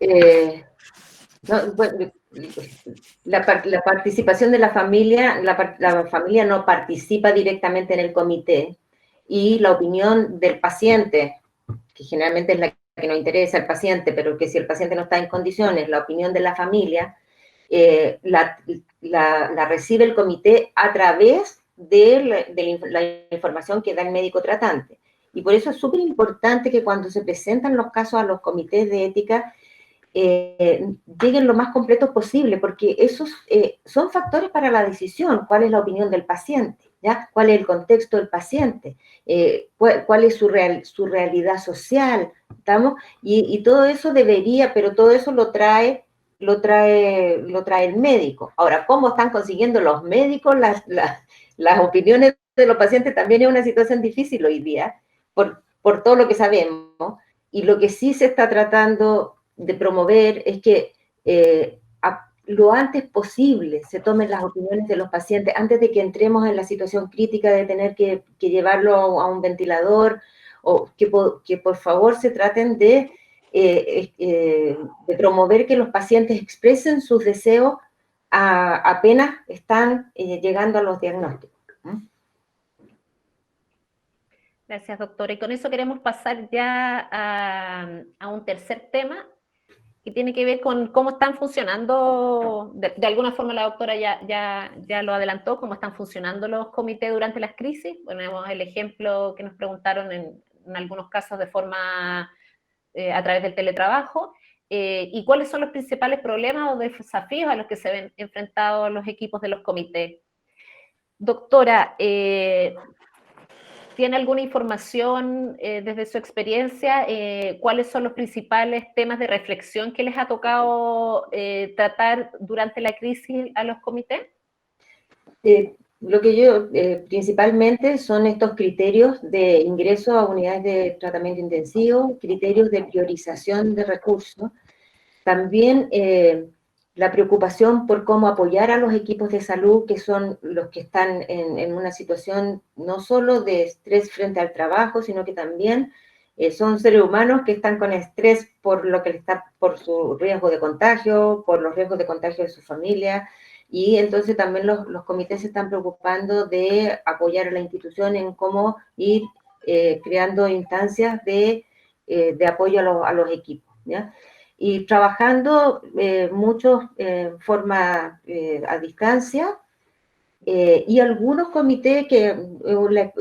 la participación de la familia no participa directamente en el comité, y la opinión del paciente, que generalmente es la que nos interesa al paciente, pero que si el paciente no está en condiciones, la opinión de la familia la recibe el comité a través de la información que da el médico tratante. Y por eso es súper importante que cuando se presentan los casos a los comités de ética, lleguen lo más completos posible, porque esos son factores para la decisión. ¿Cuál es la opinión del paciente? ¿Ya? ¿Cuál es el contexto del paciente? ¿Cuál es su realidad social? ¿Estamos? Y todo eso pero todo eso lo trae el médico. Ahora, ¿cómo están consiguiendo los médicos las opiniones de los pacientes también es una situación difícil hoy día, por todo lo que sabemos, y lo que sí se está tratando de promover es que lo antes posible se tomen las opiniones de los pacientes, antes de que entremos en la situación crítica de tener que llevarlo a un ventilador, o que por favor se traten de promover que los pacientes expresen sus deseos apenas están llegando a los diagnósticos. Gracias, doctora. Y con eso queremos pasar ya a un tercer tema que tiene que ver con cómo están funcionando, de alguna forma la doctora ya lo adelantó, cómo están funcionando los comités durante las crisis. Ponemos el ejemplo que nos preguntaron en algunos casos de forma a través del teletrabajo, y cuáles son los principales problemas o desafíos a los que se ven enfrentados los equipos de los comités. Doctora, ¿tiene alguna información desde su experiencia? ¿Cuáles son los principales temas de reflexión que les ha tocado tratar durante la crisis a los comités? Lo que yo, principalmente, son estos criterios de ingreso a unidades de tratamiento intensivo, criterios de priorización de recursos, también la preocupación por cómo apoyar a los equipos de salud, que son los que están en una situación no solo de estrés frente al trabajo, sino que también son seres humanos que están con estrés por lo que está, por su riesgo de contagio, por los riesgos de contagio de su familia, y entonces también los comités se están preocupando de apoyar a la institución en cómo ir creando instancias de apoyo a los equipos, ¿ya? Y trabajando mucho en forma a distancia, y algunos comités que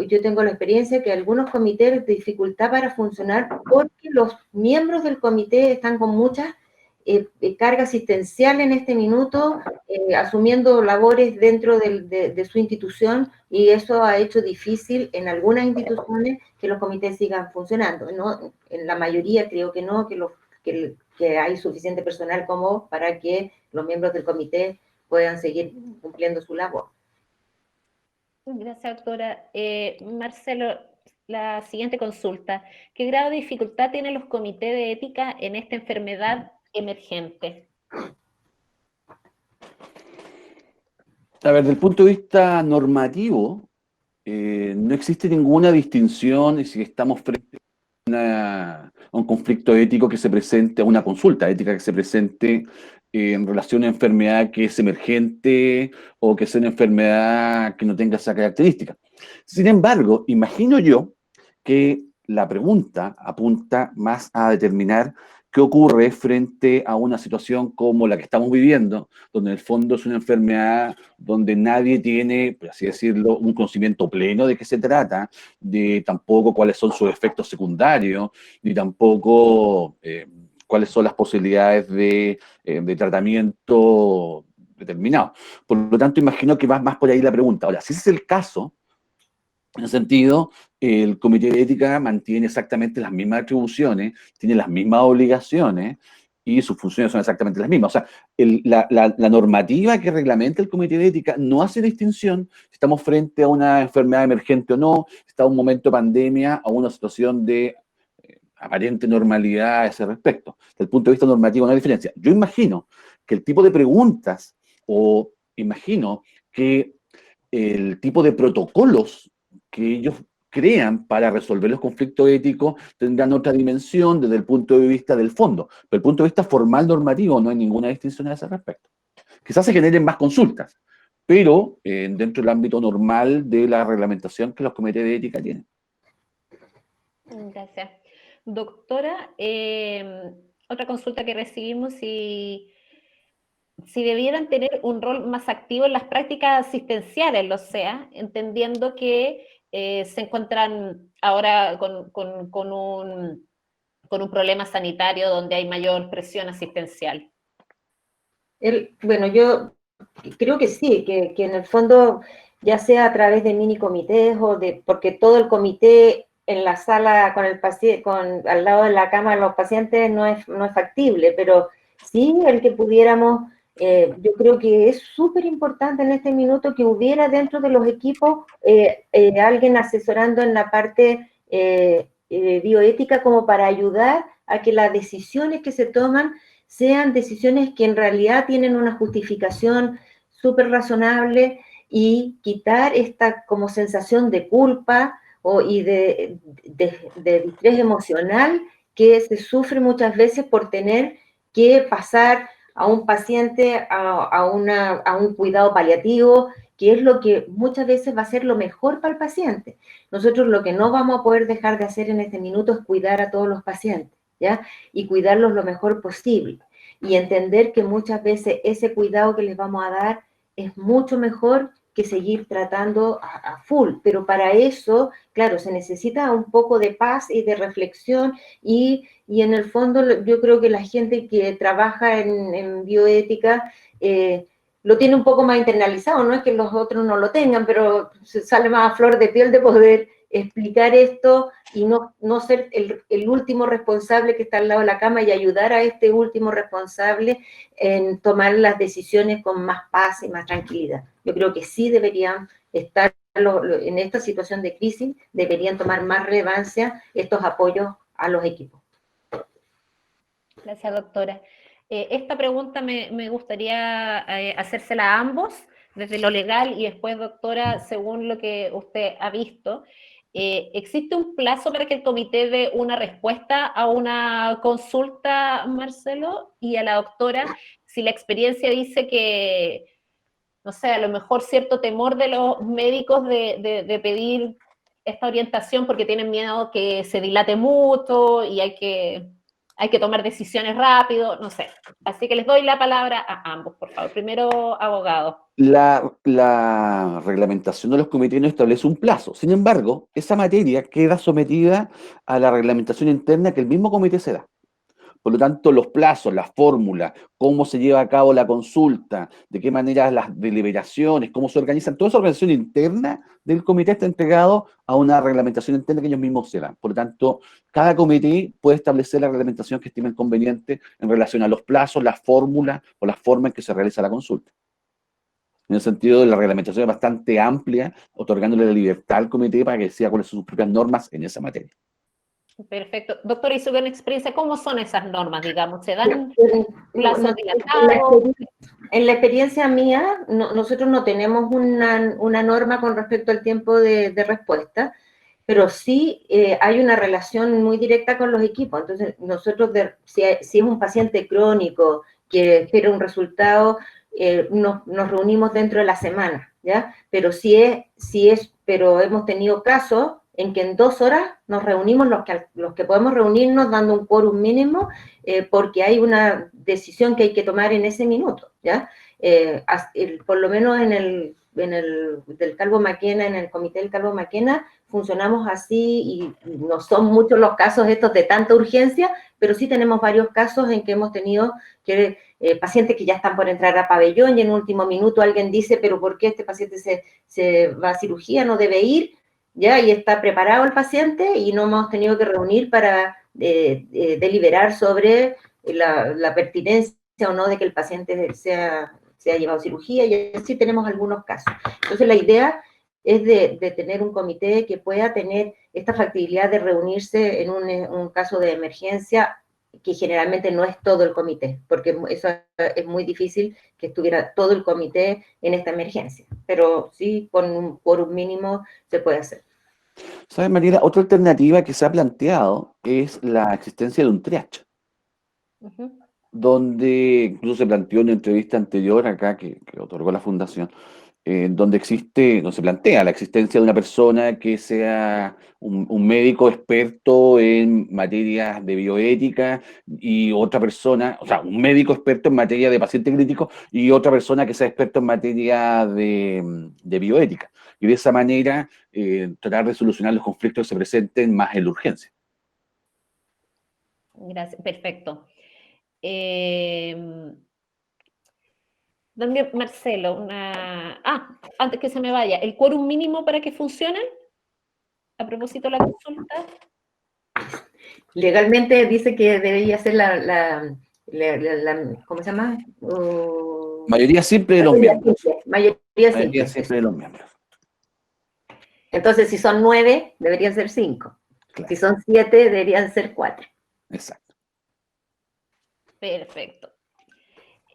yo tengo la experiencia que algunos comités dificultad para funcionar porque los miembros del comité están con mucha carga asistencial en este minuto, asumiendo labores dentro de su institución, y eso ha hecho difícil en algunas instituciones que los comités sigan funcionando, ¿no? En la mayoría creo que no, que hay suficiente personal como para que los miembros del comité puedan seguir cumpliendo su labor. Gracias, doctora. Marcelo, la siguiente consulta. ¿Qué grado de dificultad tienen los comités de ética en esta enfermedad emergente? A ver, desde el punto de vista normativo, no existe ninguna distinción si estamos frente a un conflicto ético que se presente, a una consulta ética que se presente en relación a una enfermedad que es emergente o que sea una enfermedad que no tenga esa característica. Sin embargo, imagino yo que la pregunta apunta más a determinar qué ocurre frente a una situación como la que estamos viviendo, donde en el fondo es una enfermedad donde nadie tiene, por así decirlo, un conocimiento pleno de qué se trata, de tampoco cuáles son sus efectos secundarios, ni tampoco cuáles son las posibilidades de tratamiento determinado. Por lo tanto, imagino que va más por ahí la pregunta. Ahora, si ese es el caso, en ese sentido, el Comité de Ética mantiene exactamente las mismas atribuciones, tiene las mismas obligaciones y sus funciones son exactamente las mismas. O sea, la normativa que reglamenta el Comité de Ética no hace distinción si estamos frente a una enfermedad emergente o no, si está un momento de pandemia o una situación de aparente normalidad a ese respecto. Desde el punto de vista normativo no hay diferencia. Yo imagino que el tipo de preguntas o imagino que el tipo de protocolos que ellos crean para resolver los conflictos éticos tendrán otra dimensión desde el punto de vista del fondo. Pero desde el punto de vista formal normativo no hay ninguna distinción a ese respecto. Quizás se generen más consultas, pero dentro del ámbito normal de la reglamentación que los comités de ética tienen. Gracias. Doctora, otra consulta que recibimos, si debieran tener un rol más activo en las prácticas asistenciales, los SEA, entendiendo que se encuentran ahora con un problema sanitario donde hay mayor presión asistencial. Bueno, yo creo que sí, que en el fondo, ya sea a través de mini comités porque todo el comité en la sala con el paciente, al lado de la cama de los pacientes no es factible, pero sí el que pudiéramos Yo creo que es súper importante en este minuto que hubiera dentro de los equipos alguien asesorando en la parte bioética como para ayudar a que las decisiones que se toman sean decisiones que en realidad tienen una justificación súper razonable y quitar esta como sensación de culpa y de distrés emocional que se sufre muchas veces por tener que pasar a un paciente a un cuidado paliativo, que es lo que muchas veces va a ser lo mejor para el paciente. Nosotros lo que no vamos a poder dejar de hacer en este minuto es cuidar a todos los pacientes, ¿ya? Y cuidarlos lo mejor posible. Y entender que muchas veces ese cuidado que les vamos a dar es mucho mejor que seguir tratando a full, pero para eso, claro, se necesita un poco de paz y de reflexión y en el fondo yo creo que la gente que trabaja en bioética lo tiene un poco más internalizado, no es que los otros no lo tengan, pero se sale más a flor de piel de poder explicar esto y no ser el último responsable que está al lado de la cama y ayudar a este último responsable en tomar las decisiones con más paz y más tranquilidad. Yo creo que sí deberían estar en esta situación de crisis, deberían tomar más relevancia estos apoyos a los equipos. Gracias, doctora. Esta pregunta me gustaría hacérsela a ambos, desde lo legal y después, doctora, según lo que usted ha visto. ¿Existe un plazo para que el comité dé una respuesta a una consulta, Marcelo? Y a la doctora, si la experiencia dice que, no sé, a lo mejor cierto temor de los médicos de pedir esta orientación porque tienen miedo que se dilate mucho y hay que tomar decisiones rápido, no sé. Así que les doy la palabra a ambos, por favor. Primero, abogado. La reglamentación de los comités no establece un plazo. Sin embargo, esa materia queda sometida a la reglamentación interna que el mismo comité se da. Por lo tanto, los plazos, las fórmulas, cómo se lleva a cabo la consulta, de qué manera las deliberaciones, cómo se organizan, toda esa organización interna del comité está entregado a una reglamentación interna que ellos mismos se dan. Por lo tanto, cada comité puede establecer la reglamentación que estimen conveniente en relación a los plazos, las fórmulas o la forma en que se realiza la consulta. En el sentido de la reglamentación es bastante amplia, otorgándole la libertad al comité para que decida cuáles son sus propias normas en esa materia. Perfecto. Doctor, y su gran experiencia, ¿cómo son esas normas, digamos? ¿Se dan Bueno, plazos dilatados? en la experiencia mía, nosotros no tenemos una norma con respecto al tiempo de respuesta, pero sí hay una relación muy directa con los equipos. Entonces, nosotros, si es un paciente crónico que espera un resultado, nos reunimos dentro de la semana, ¿ya? Pero pero hemos tenido casos en que en 2 horas nos reunimos los que podemos reunirnos dando un quórum mínimo porque hay una decisión que hay que tomar en ese minuto, ¿ya? Por lo menos del Calvo Maquena, en el comité del Calvo Maquena, funcionamos así y no son muchos los casos estos de tanta urgencia, pero sí tenemos varios casos en que hemos tenido que pacientes que ya están por entrar a pabellón y en último minuto alguien dice, pero ¿por qué este paciente se va a cirugía? No debe ir, ¿ya? Y está preparado el paciente y no hemos tenido que reunir para deliberar sobre la pertinencia o no de que el paciente se ha llevado cirugía, y así tenemos algunos casos. Entonces la idea es de tener un comité que pueda tener esta factibilidad de reunirse en un caso de emergencia, que generalmente no es todo el comité, porque eso es muy difícil que estuviera todo el comité en esta emergencia, pero sí por un mínimo se puede hacer. ¿Sabes, Mariela? Otra alternativa que se ha planteado es la existencia de un triage, donde incluso se planteó en una entrevista anterior acá que otorgó la Fundación, donde se plantea la existencia de una persona que sea un médico experto en materias de bioética y otra persona, o sea, un médico experto en materia de paciente crítico y otra persona que sea experto en materia de bioética. Y de esa manera tratar de solucionar los conflictos que se presenten más en la urgencia. Gracias, perfecto. También, Marcelo, antes que se me vaya, ¿el quórum mínimo para que funcionen? A propósito de la consulta. Legalmente dice que debería ser ¿cómo se llama? Mayoría simple de los mayoría miembros. simple, mayoría Mayoría simple. simple de los miembros. Entonces, si son 9, deberían ser 5. Claro, Si son 7, deberían ser 4. exacto. Perfecto.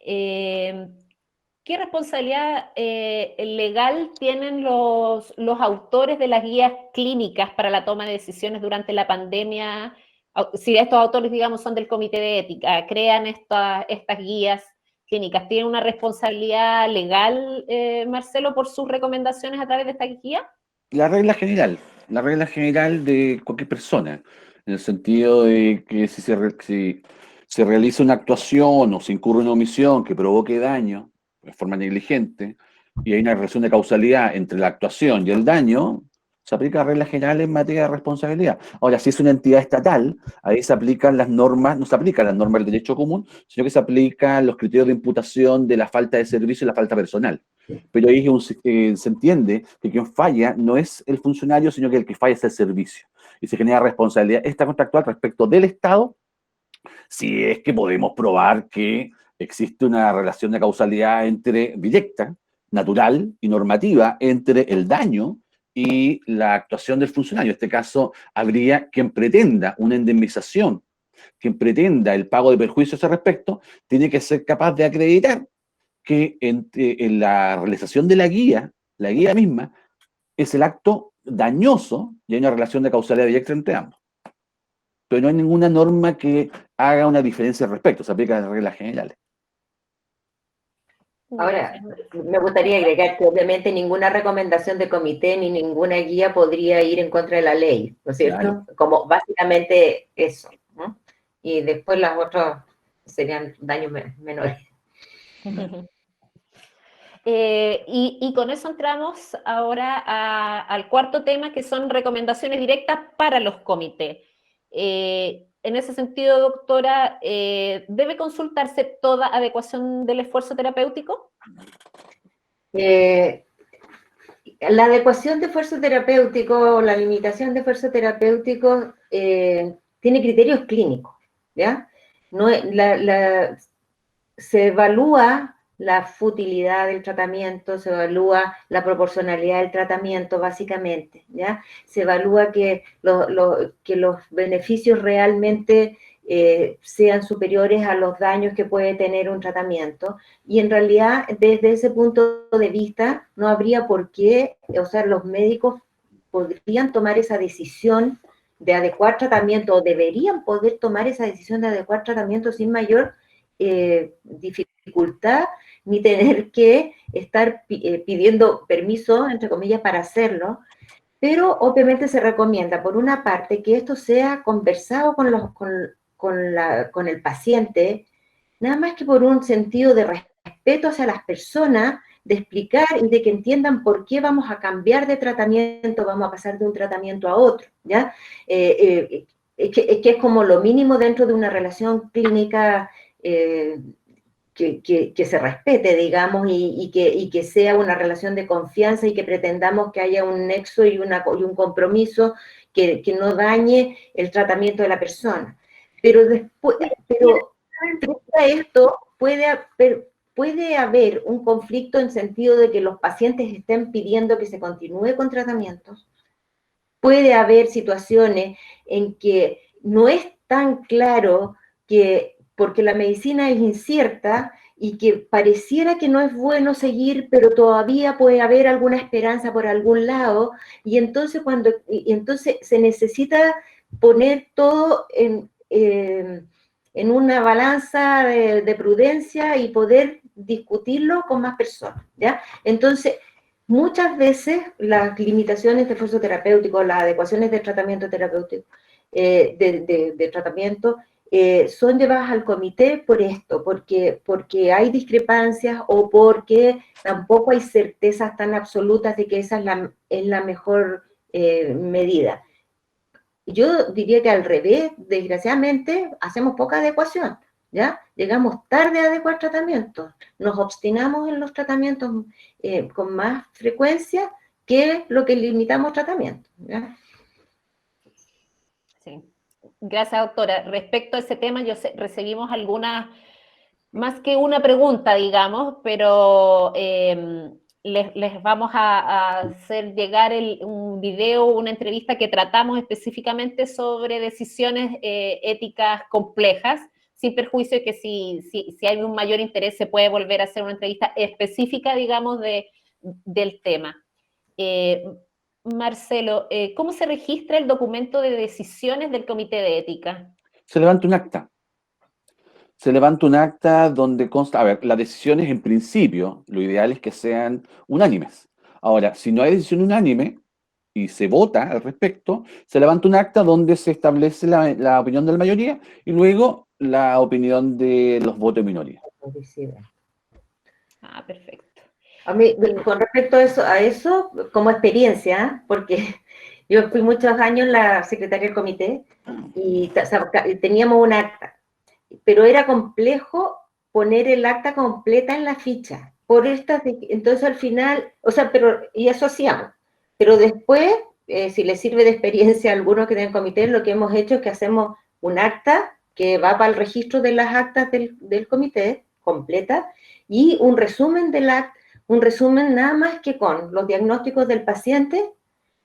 ¿Qué responsabilidad legal tienen los autores de las guías clínicas para la toma de decisiones durante la pandemia? Si estos autores, digamos, son del comité de ética, crean estas guías clínicas, ¿tienen una responsabilidad legal, Marcelo, por sus recomendaciones a través de estas guías? La regla general de cualquier persona, en el sentido de que si se realiza una actuación o se incurre una omisión que provoque daño de forma negligente y hay una relación de causalidad entre la actuación y el daño, se aplica regla general en materia de responsabilidad. Ahora, si es una entidad estatal, ahí se aplican las normas, no se aplican las normas del derecho común, sino que se aplican los criterios de imputación de la falta de servicio y la falta personal. Pero ahí se entiende que quien falla no es el funcionario, sino que el que falla es el servicio. Y se genera responsabilidad extracontractual respecto del Estado, si es que podemos probar que existe una relación de causalidad directa, natural y normativa entre el daño y la actuación del funcionario. En este caso, habría quien pretenda una indemnización, quien pretenda el pago de perjuicios a ese respecto, tiene que ser capaz de acreditar que en la realización de la guía misma, es el acto dañoso y hay una relación de causalidad directa entre ambos. Pero no hay ninguna norma que haga una diferencia al respecto, se aplican las reglas generales. Ahora, me gustaría agregar que obviamente ninguna recomendación de comité ni ninguna guía podría ir en contra de la ley, ¿no es cierto? Claro. Como básicamente eso, ¿no? Y después las otras serían daños menores. Y con eso entramos ahora al cuarto tema, que son recomendaciones directas para los comités. En ese sentido, doctora, ¿debe consultarse toda adecuación del esfuerzo terapéutico? La adecuación de esfuerzo terapéutico, la limitación de esfuerzo terapéutico tiene criterios clínicos, ¿ya? No, se evalúa la futilidad del tratamiento, se evalúa la proporcionalidad del tratamiento, básicamente, ¿ya? Se evalúa que los beneficios realmente sean superiores a los daños que puede tener un tratamiento, y en realidad, desde ese punto de vista, no habría por qué, o sea, los médicos podrían tomar esa decisión de adecuar tratamiento, o deberían poder tomar esa decisión de adecuar tratamiento sin mayor dificultad, ni tener que estar pidiendo permiso, entre comillas, para hacerlo, pero obviamente se recomienda, por una parte, que esto sea conversado con el paciente, nada más que por un sentido de respeto hacia las personas, de explicar y de que entiendan por qué vamos a cambiar de tratamiento, vamos a pasar de un tratamiento a otro, ¿ya? Es que es como lo mínimo dentro de una relación clínica que se respete, digamos, y que sea una relación de confianza y que pretendamos que haya un nexo y un compromiso que no dañe el tratamiento de la persona. Pero después, frente a esto puede haber un conflicto en sentido de que los pacientes estén pidiendo que se continúe con tratamientos. Puede haber situaciones en que no es tan claro que, porque la medicina es incierta y que pareciera que no es bueno seguir, pero todavía puede haber alguna esperanza por algún lado, y entonces se necesita poner todo en una balanza de prudencia y poder discutirlo con más personas, ¿ya? Entonces, muchas veces las limitaciones de esfuerzo terapéutico, las adecuaciones de tratamiento terapéutico, de tratamiento, son llevadas al comité por esto, porque hay discrepancias o porque tampoco hay certezas tan absolutas de que esa es la mejor medida. Yo diría que al revés, desgraciadamente, hacemos poca adecuación, ¿ya? Llegamos tarde a adecuar tratamientos, nos obstinamos en los tratamientos con más frecuencia que lo que limitamos tratamientos, ¿ya? Sí. Gracias, doctora. Respecto a ese tema, recibimos algunas más que una pregunta, digamos, pero les vamos a hacer llegar un video, una entrevista que tratamos específicamente sobre decisiones éticas complejas, sin perjuicio de que si hay un mayor interés se puede volver a hacer una entrevista específica, digamos, del tema. Marcelo, ¿cómo se registra el documento de decisiones del Comité de Ética? Se levanta un acta. Se levanta un acta donde consta, a ver, las decisiones en principio, lo ideal es que sean unánimes. Ahora, si no hay decisión unánime y se vota al respecto, se levanta un acta donde se establece la opinión de la mayoría y luego la opinión de los votos de minoría. Ah, perfecto. A mí, con respecto a eso, como experiencia, porque yo fui muchos años la secretaria del comité y teníamos un acta, pero era complejo poner el acta completa en la ficha. Entonces al final, o sea, y eso hacíamos. Pero después, si les sirve de experiencia a algunos que tienen comité, lo que hemos hecho es que hacemos un acta que va para el registro de las actas del comité completa y un resumen del acta, un resumen nada más que con los diagnósticos del paciente,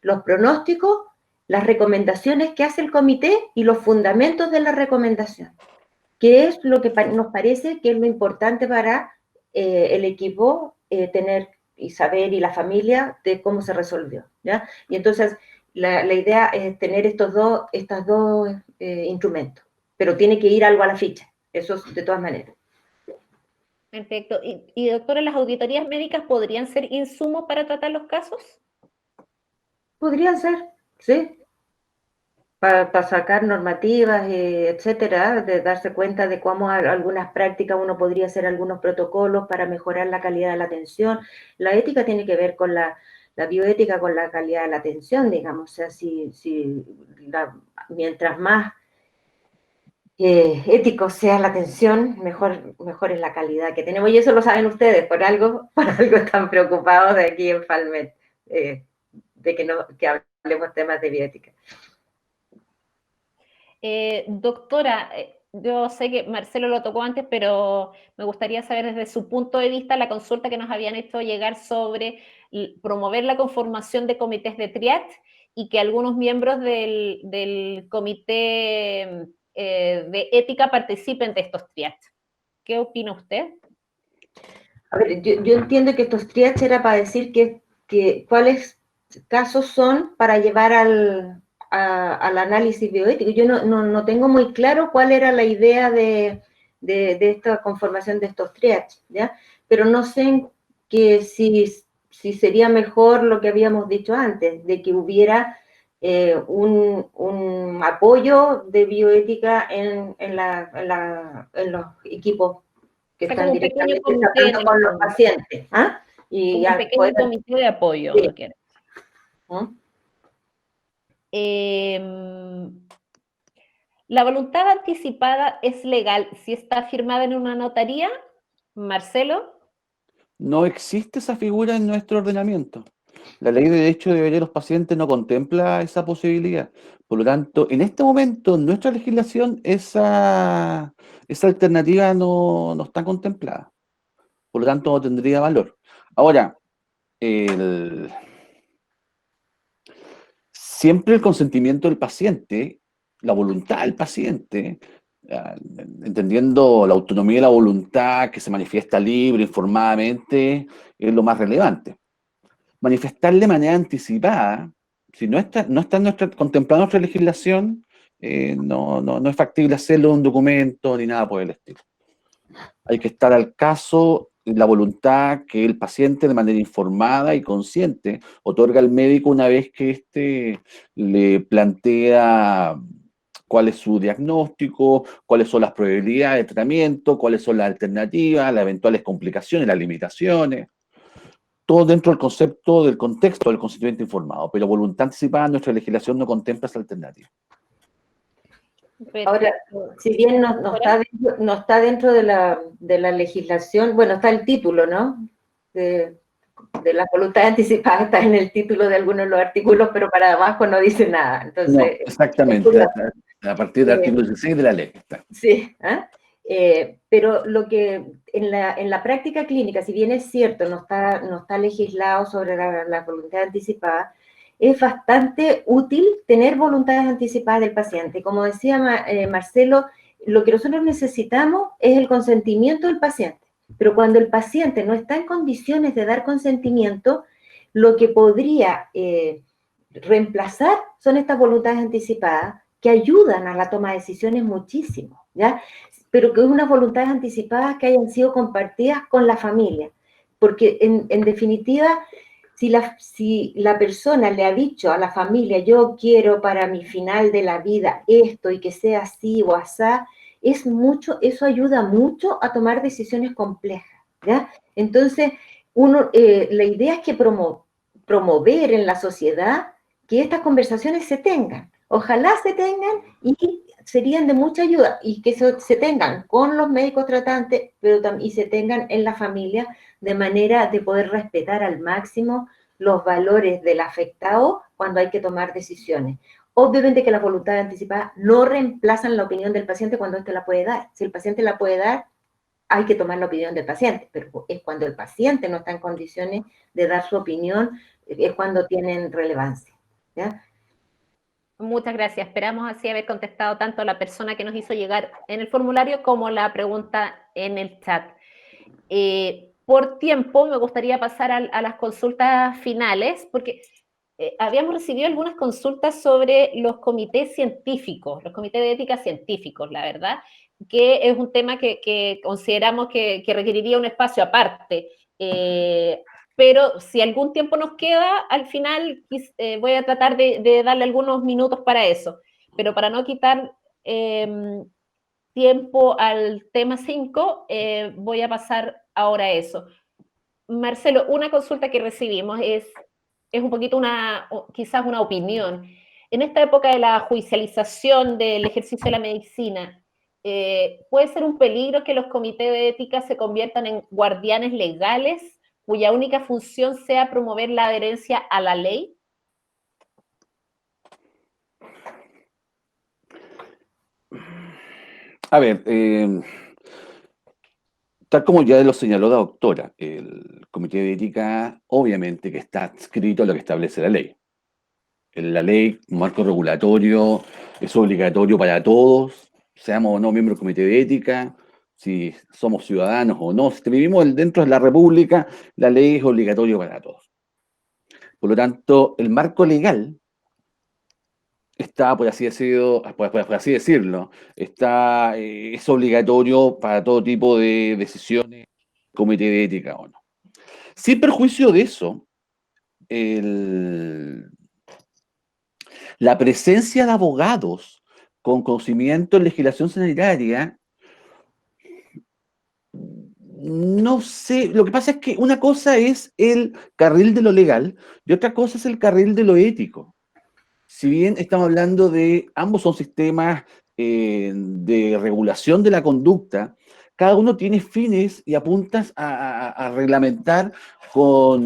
los pronósticos, las recomendaciones que hace el comité y los fundamentos de la recomendación, que es lo que nos parece que es lo importante para el equipo tener y saber y la familia de cómo se resolvió, ¿ya? Y entonces la idea es tener estos dos instrumentos, pero tiene que ir algo a la ficha, eso es de todas maneras. Perfecto. Y doctora, ¿las auditorías médicas podrían ser insumos para tratar los casos? Podrían ser, sí, para sacar normativas, etcétera, de darse cuenta de cómo algunas prácticas uno podría hacer algunos protocolos para mejorar la calidad de la atención. La ética tiene que ver con la bioética, con la calidad de la atención, digamos. O sea, mientras más ético sea la atención, mejor es la calidad que tenemos. Y eso lo saben ustedes, por algo están preocupados de aquí en Falmet, de que hablemos temas de bioética. Doctora, yo sé que Marcelo lo tocó antes, pero me gustaría saber desde su punto de vista la consulta que nos habían hecho llegar sobre promover la conformación de comités de triage y que algunos miembros del comité de ética participen de estos triage. ¿Qué opina usted? A ver, yo entiendo que estos triage era para decir que cuáles casos son para llevar al análisis bioético. Yo no tengo muy claro cuál era la idea de esta conformación de estos triage, ¿ya? Pero no sé si sería mejor lo que habíamos dicho antes, de que hubiera un apoyo de bioética en los equipos que están directamente tratando con los pacientes. ¿Ah? Y un pequeño comité de apoyo. Sí. ¿La voluntad anticipada es legal si está firmada en una notaría, Marcelo? No existe esa figura en nuestro ordenamiento. La ley de derecho de deber de los pacientes no contempla esa posibilidad. Por lo tanto, en este momento, en nuestra legislación, esa alternativa no está contemplada. Por lo tanto, no tendría valor. Ahora, siempre el consentimiento del paciente, la voluntad del paciente, entendiendo la autonomía de la voluntad que se manifiesta libre, informadamente, es lo más relevante. Manifestar de manera anticipada, si no está contemplada nuestra legislación, no es factible hacerlo en un documento ni nada por el estilo. Hay que estar al caso, la voluntad que el paciente de manera informada y consciente otorga al médico una vez que éste le plantea cuál es su diagnóstico, cuáles son las probabilidades de tratamiento, cuáles son las alternativas, las eventuales complicaciones, las limitaciones. Todo dentro del concepto, del contexto del constituyente informado, pero voluntad anticipada, nuestra legislación no contempla esa alternativa. Ahora, si bien no está dentro de la legislación, bueno, está el título, ¿no? De la voluntad anticipada está en el título de algunos de los artículos, pero para abajo no dice nada. Entonces, no, exactamente, a partir del artículo 16 de la ley. Sí, ¿eh? Pero lo que en la práctica clínica, si bien es cierto, no está legislado sobre la voluntad anticipada, es bastante útil tener voluntades anticipadas del paciente. Como decía Marcelo, lo que nosotros necesitamos es el consentimiento del paciente. Pero cuando el paciente no está en condiciones de dar consentimiento, lo que podría reemplazar son estas voluntades anticipadas que ayudan a la toma de decisiones muchísimo, ¿ya? Pero que es unas voluntades anticipadas que hayan sido compartidas con la familia. Porque en definitiva, si la persona le ha dicho a la familia, yo quiero para mi final de la vida esto y que sea así o asá, eso ayuda mucho a tomar decisiones complejas, ¿ya? Entonces, la idea es que promover en la sociedad que estas conversaciones se tengan. Ojalá se tengan y serían de mucha ayuda y que se tengan con los médicos tratantes, pero y se tengan en la familia de manera de poder respetar al máximo los valores del afectado cuando hay que tomar decisiones. Obviamente que las voluntades anticipadas no reemplazan la opinión del paciente cuando éste la puede dar. Si el paciente la puede dar, hay que tomar la opinión del paciente, pero es cuando el paciente no está en condiciones de dar su opinión, es cuando tienen relevancia, ¿ya? Muchas gracias. Esperamos así haber contestado tanto a la persona que nos hizo llegar en el formulario como la pregunta en el chat. Por tiempo, me gustaría pasar a las consultas finales, porque habíamos recibido algunas consultas sobre los comités científicos, los comités de ética científicos, la verdad, que es un tema que consideramos que requeriría un espacio aparte. Pero si algún tiempo nos queda, al final voy a tratar de darle algunos minutos para eso. Pero para no quitar tiempo al tema 5, voy a pasar ahora a eso. Marcelo, una consulta que recibimos es un poquito quizás una opinión. En esta época de la judicialización del ejercicio de la medicina, ¿puede ser un peligro que los comités de ética se conviertan en guardianes legales cuya única función sea promover la adherencia a la ley? A ver, tal como ya lo señaló la doctora, el Comité de Ética obviamente que está adscrito a lo que establece la ley. La ley, un marco regulatorio, es obligatorio para todos, seamos o no miembros del Comité de Ética, si somos ciudadanos o no, si vivimos dentro de la República, la ley es obligatoria para todos. Por lo tanto, el marco legal está, por así decirlo, es obligatorio para todo tipo de decisiones, comité de ética o no. Sin perjuicio de eso, la presencia de abogados con conocimiento en legislación sanitaria, no sé, lo que pasa es que una cosa es el carril de lo legal y otra cosa es el carril de lo ético. Si bien estamos hablando de, ambos son sistemas de regulación de la conducta, cada uno tiene fines y apuntas a reglamentar con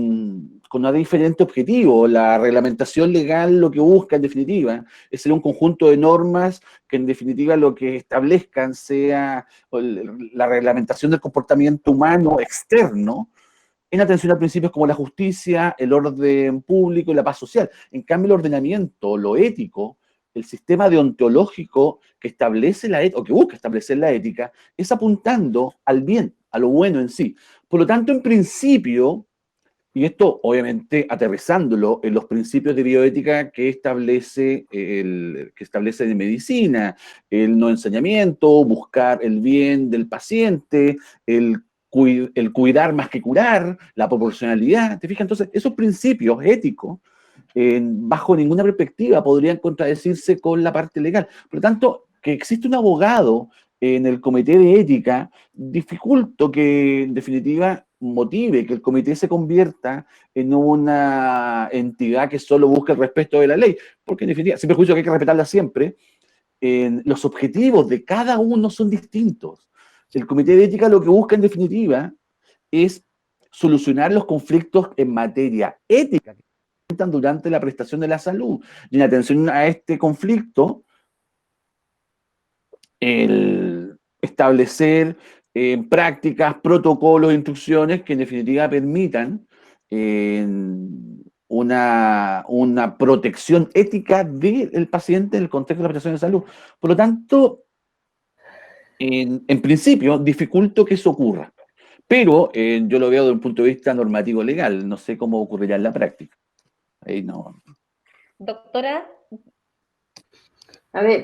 un diferente objetivo. La reglamentación legal lo que busca, en definitiva, es ser un conjunto de normas que, en definitiva, lo que establezcan sea la reglamentación del comportamiento humano externo, en atención a principios como la justicia, el orden público y la paz social. En cambio, el ordenamiento, lo ético, el sistema deontológico que establece la ética, o que busca establecer la ética, es apuntando al bien, a lo bueno en sí. Por lo tanto, en principio, y esto obviamente aterrizándolo en los principios de bioética que establece de medicina, el no ensañamiento, buscar el bien del paciente, el cuidar más que curar, la proporcionalidad, ¿te fijas? Entonces, esos principios éticos, bajo ninguna perspectiva, podrían contradecirse con la parte legal. Por lo tanto, que existe un abogado en el comité de ética, dificulto que, en definitiva, motive que el comité se convierta en una entidad que solo busca el respeto de la ley, porque, en definitiva, sin perjuicio que hay que respetarla siempre, los objetivos de cada uno son distintos. El comité de ética lo que busca, en definitiva, es solucionar los conflictos en materia ética que se presentan durante la prestación de la salud. Y en atención a este conflicto, establecer prácticas, protocolos, instrucciones que en definitiva permitan una protección ética del paciente en el contexto de la prestación de salud. Por lo tanto, en principio, dificulto que eso ocurra. Pero yo lo veo desde un punto de vista normativo legal, no sé cómo ocurrirá en la práctica. Ahí no. Doctora, A ver,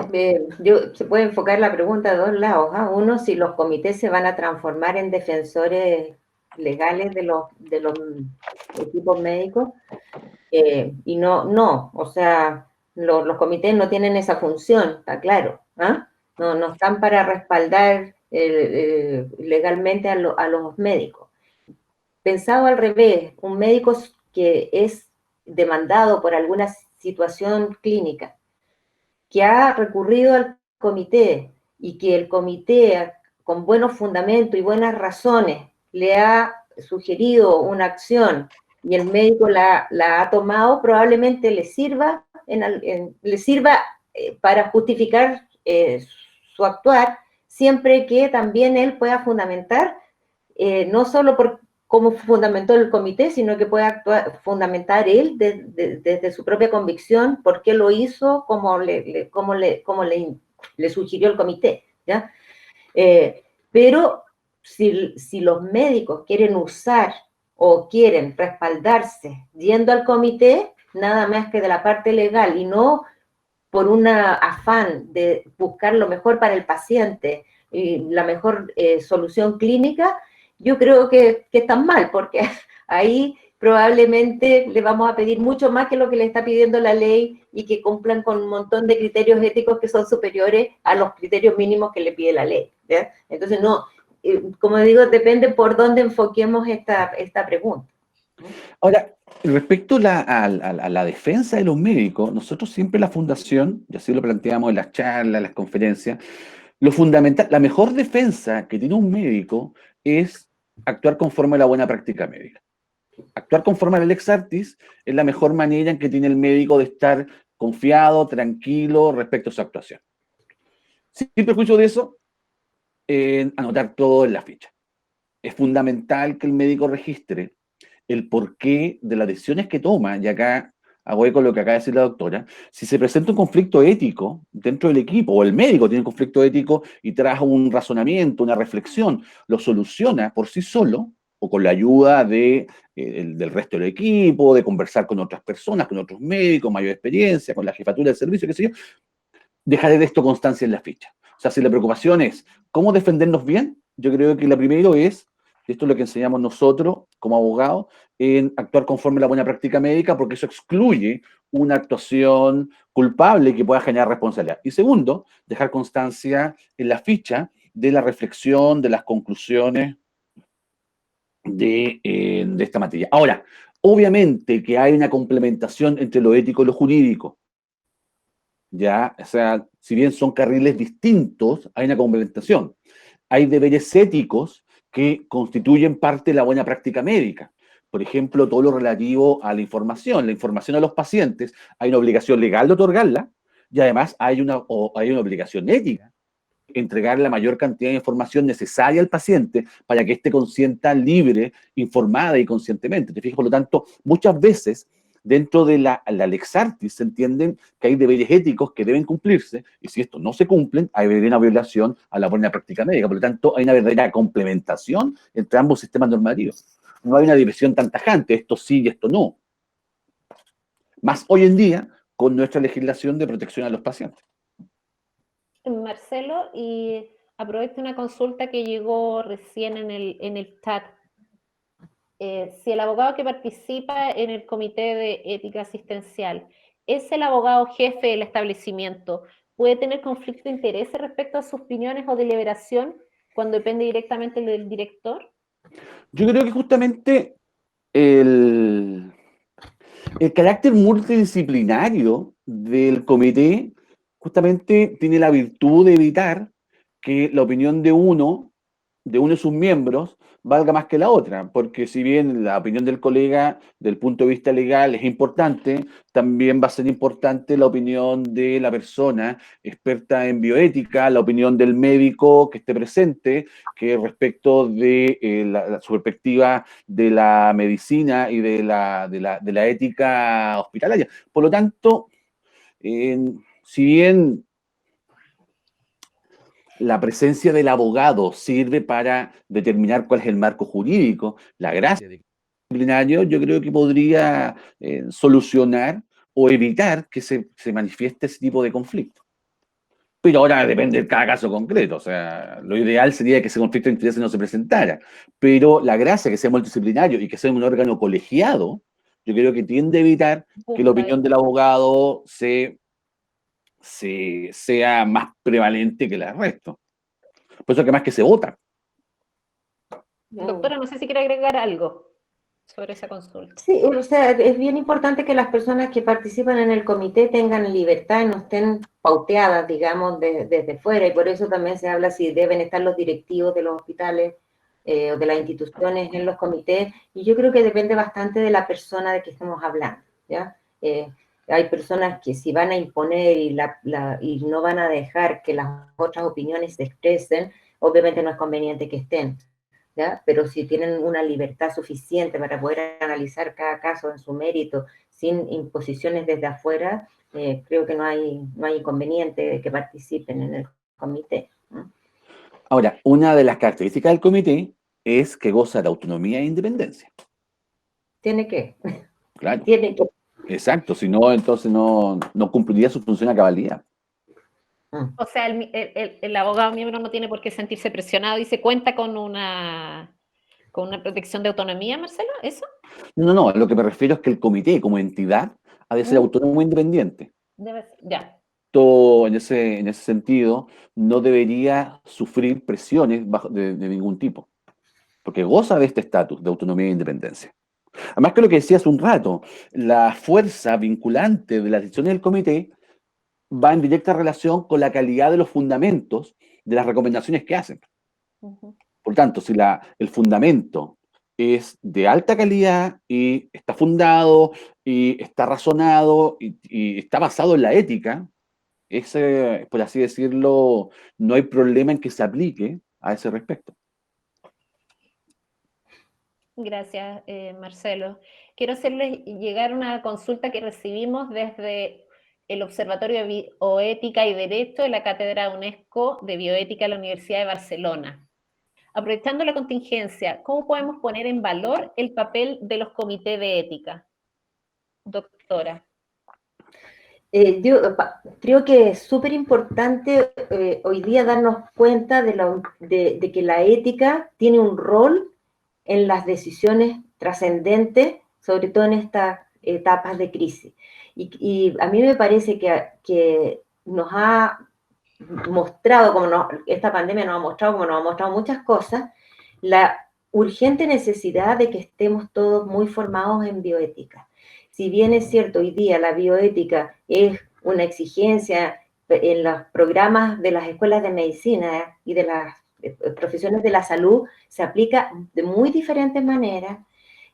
se puede enfocar la pregunta de dos lados. Uno, si los comités se van a transformar en defensores legales de los equipos médicos. Y no, o sea, los comités no tienen esa función, está claro. No están para respaldar legalmente a los médicos. Pensado al revés, un médico que es demandado por alguna situación clínica, que ha recurrido al comité y que el comité, con buenos fundamentos y buenas razones, le ha sugerido una acción y el médico la ha tomado, probablemente le sirva, para justificar su actuar, siempre que también él pueda fundamentar, no solo por cómo fundamentó el comité, sino que puede fundamentar él desde su propia convicción, por qué lo hizo, cómo le sugirió el comité, ¿ya? Pero si los médicos quieren usar o quieren respaldarse yendo al comité, nada más que de la parte legal y no por un afán de buscar lo mejor para el paciente y la mejor solución clínica, yo creo que están mal, porque ahí probablemente le vamos a pedir mucho más que lo que le está pidiendo la ley y que cumplan con un montón de criterios éticos que son superiores a los criterios mínimos que le pide la ley, ¿ya? Entonces, no, como digo, depende por dónde enfoquemos esta pregunta. Ahora, respecto a la defensa de los médicos, nosotros siempre la fundación, y así lo planteamos en las charlas, en las conferencias, lo fundamental, la mejor defensa que tiene un médico es actuar conforme a la buena práctica médica. Actuar conforme a la lex artis es la mejor manera en que tiene el médico de estar confiado, tranquilo respecto a su actuación. Sin perjuicio de eso, anotar todo en la ficha. Es fundamental que el médico registre el porqué de las decisiones que toma, y acá hago eco lo que acaba de decir la doctora. Si se presenta un conflicto ético dentro del equipo, o el médico tiene un conflicto ético y tras un razonamiento, una reflexión, lo soluciona por sí solo, o con la ayuda del resto del equipo, de conversar con otras personas, con otros médicos, mayor experiencia, con la jefatura del servicio, qué sé yo, dejaré de esto constancia en la ficha. O sea, si la preocupación es cómo defendernos bien, yo creo que la primero es, esto es lo que enseñamos nosotros como abogados, en actuar conforme a la buena práctica médica, porque eso excluye una actuación culpable que pueda generar responsabilidad. Y segundo, dejar constancia en la ficha de la reflexión, de las conclusiones de esta materia. Ahora, obviamente que hay una complementación entre lo ético y lo jurídico. Ya, o sea, si bien son carriles distintos, hay una complementación. Hay deberes éticos que constituyen parte de la buena práctica médica. Por ejemplo, todo lo relativo a la información a los pacientes, hay una obligación legal de otorgarla y además hay una obligación ética, entregar la mayor cantidad de información necesaria al paciente para que éste consienta libre, informada y conscientemente. ¿Te fijas? Por lo tanto, muchas veces dentro de la lex artis se entienden que hay deberes éticos que deben cumplirse, y si estos no se cumplen, hay una violación a la buena práctica médica. Por lo tanto, hay una verdadera complementación entre ambos sistemas normativos. No hay una división tan tajante, esto sí y esto no. Más hoy en día, con nuestra legislación de protección a los pacientes. Marcelo, y aprovecho una consulta que llegó recién en el chat. Si el abogado que participa en el comité de ética asistencial es el abogado jefe del establecimiento, ¿puede tener conflicto de interés respecto a sus opiniones o deliberación cuando depende directamente del director? Yo creo que justamente el carácter multidisciplinario del comité justamente tiene la virtud de evitar que la opinión de uno de uno de sus miembros valga más que la otra, porque si bien la opinión del colega del punto de vista legal es importante, también va a ser importante la opinión de la persona experta en bioética, la opinión del médico que esté presente, que respecto de su perspectiva de la medicina y de la ética hospitalaria. Por lo tanto, si bien la presencia del abogado sirve para determinar cuál es el marco jurídico, la gracia de disciplinario yo creo que podría solucionar o evitar que se manifieste ese tipo de conflicto. Pero ahora depende de cada caso concreto, o sea, lo ideal sería que ese conflicto de intereses no se presentara, pero la gracia que sea multidisciplinario y que sea un órgano colegiado, yo creo que tiende a evitar que la opinión del abogado sea más prevalente que la del resto. Por eso que más que se vota. Doctora, no sé si quiere agregar algo sobre esa consulta. Sí, o sea, es bien importante que las personas que participan en el comité tengan libertad y no estén pauteadas, digamos, desde fuera, y por eso también se habla si deben estar los directivos de los hospitales o de las instituciones en los comités, y yo creo que depende bastante de la persona de que estemos hablando, ¿ya? Hay personas que si van a imponer y no van a dejar que las otras opiniones se expresen, obviamente no es conveniente que estén. ¿Ya? Pero si tienen una libertad suficiente para poder analizar cada caso en su mérito, sin imposiciones desde afuera, creo que no hay inconveniente de que participen en el comité, ¿no? Ahora, una de las características del comité es que goza de autonomía e independencia. Tiene que. Claro. Tiene que. Exacto, si no, entonces no cumpliría su función a cabalidad. O sea, el abogado miembro no tiene por qué sentirse presionado y se cuenta con una protección de autonomía, Marcelo, ¿eso? No, lo que me refiero es que el comité como entidad ha de ser autónomo e independiente. Ya. Todo en ese sentido no debería sufrir presiones de ningún tipo, porque goza de este estatus de autonomía e independencia. Además que lo que decía hace un rato, la fuerza vinculante de las decisiones del comité va en directa relación con la calidad de los fundamentos de las recomendaciones que hacen. Por tanto, si el fundamento es de alta calidad y está fundado y está razonado y está basado en la ética, por así decirlo, no hay problema en que se aplique a ese respecto. Gracias, Marcelo. Quiero hacerles llegar una consulta que recibimos desde el Observatorio de Bioética y Derecho de la Cátedra UNESCO de Bioética de la Universidad de Barcelona. Aprovechando la contingencia, ¿cómo podemos poner en valor el papel de los comités de ética? Doctora. Yo creo que es súper importante hoy día darnos cuenta de que la ética tiene un rol en las decisiones trascendentes, sobre todo en estas etapas de crisis. Y a mí me parece que nos ha mostrado, esta pandemia nos ha mostrado muchas cosas, la urgente necesidad de que estemos todos muy formados en bioética. Si bien es cierto, hoy día la bioética es una exigencia en los programas de las escuelas de medicina y de las profesiones de la salud, se aplica de muy diferentes maneras.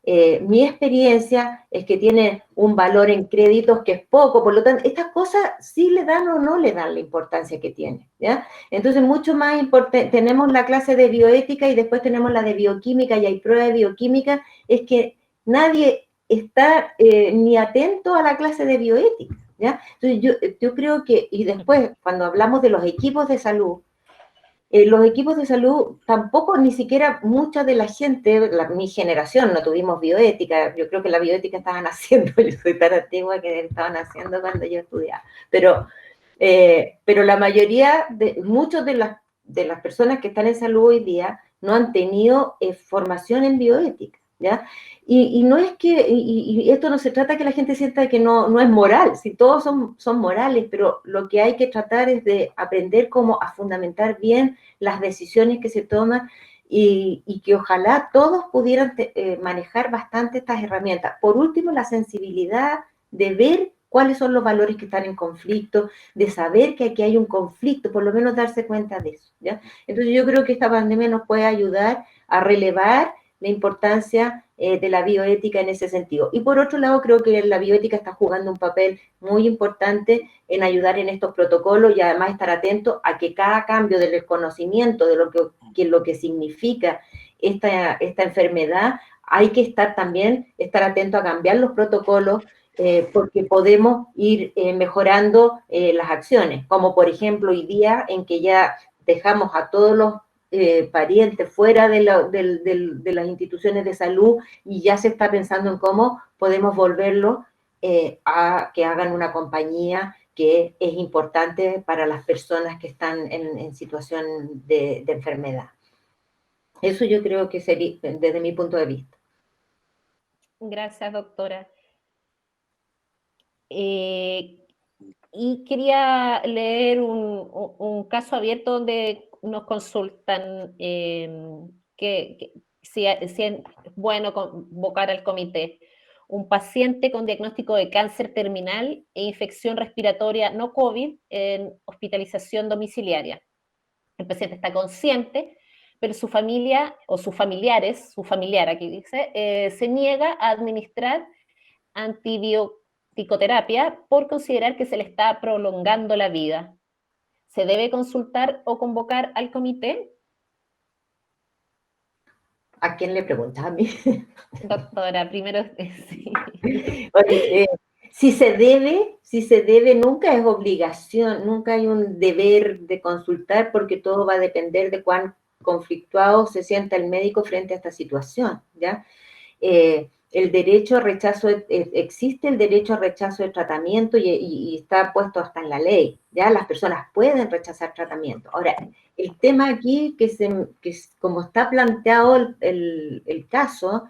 Mi experiencia es que tiene un valor en créditos que es poco, por lo tanto, estas cosas sí le dan o no le dan la importancia que tiene, ¿ya? Entonces, mucho más importante, tenemos la clase de bioética y después tenemos la de bioquímica y hay prueba de bioquímica, es que nadie está ni atento a la clase de bioética, ¿ya? Entonces, yo creo que, y después, cuando hablamos de los equipos de salud, los equipos de salud tampoco, ni siquiera mucha de la gente, mi generación, no tuvimos bioética, yo creo que la bioética estaban haciendo, yo soy tan antigua que estaban haciendo cuando yo estudiaba, pero la mayoría, muchos de las personas que están en salud hoy día no han tenido formación en bioética, ¿ya? Y no es que, y esto no se trata que la gente sienta que no es moral, si todos son morales, pero lo que hay que tratar es de aprender cómo a fundamentar bien las decisiones que se toman y que ojalá todos pudieran manejar bastante estas herramientas. Por último, la sensibilidad de ver cuáles son los valores que están en conflicto, de saber que aquí hay un conflicto, por lo menos darse cuenta de eso, ¿ya? Entonces yo creo que esta pandemia nos puede ayudar a relevar la importancia de la bioética en ese sentido. Y por otro lado, creo que la bioética está jugando un papel muy importante en ayudar en estos protocolos y además estar atento a que cada cambio del conocimiento de lo que significa esta enfermedad, hay que estar atento a cambiar los protocolos porque podemos ir mejorando las acciones, como por ejemplo hoy día en que ya dejamos a todos los parientes fuera de las instituciones de salud y ya se está pensando en cómo podemos volverlo a que hagan una compañía que es importante para las personas que están en situación de enfermedad. Eso yo creo que sería desde mi punto de vista. Gracias, doctora. Y quería leer un caso abierto donde nos consultan que si es bueno convocar al comité. Un paciente con diagnóstico de cáncer terminal e infección respiratoria no COVID en hospitalización domiciliaria. El paciente está consciente, pero su familia o sus familiares, su familiar aquí dice, se niega a administrar antibioticoterapia por considerar que se le está prolongando la vida. ¿Se debe consultar o convocar al comité? ¿A quién le preguntas? A mí. Doctora, primero sí. Oye, si se debe, nunca es obligación, nunca hay un deber de consultar porque todo va a depender de cuán conflictuado se sienta el médico frente a esta situación, ¿ya? El derecho a rechazo, existe el derecho a rechazo de tratamiento y está puesto hasta en la ley, ¿ya? Las personas pueden rechazar tratamiento. Ahora, el tema aquí, como está planteado el caso,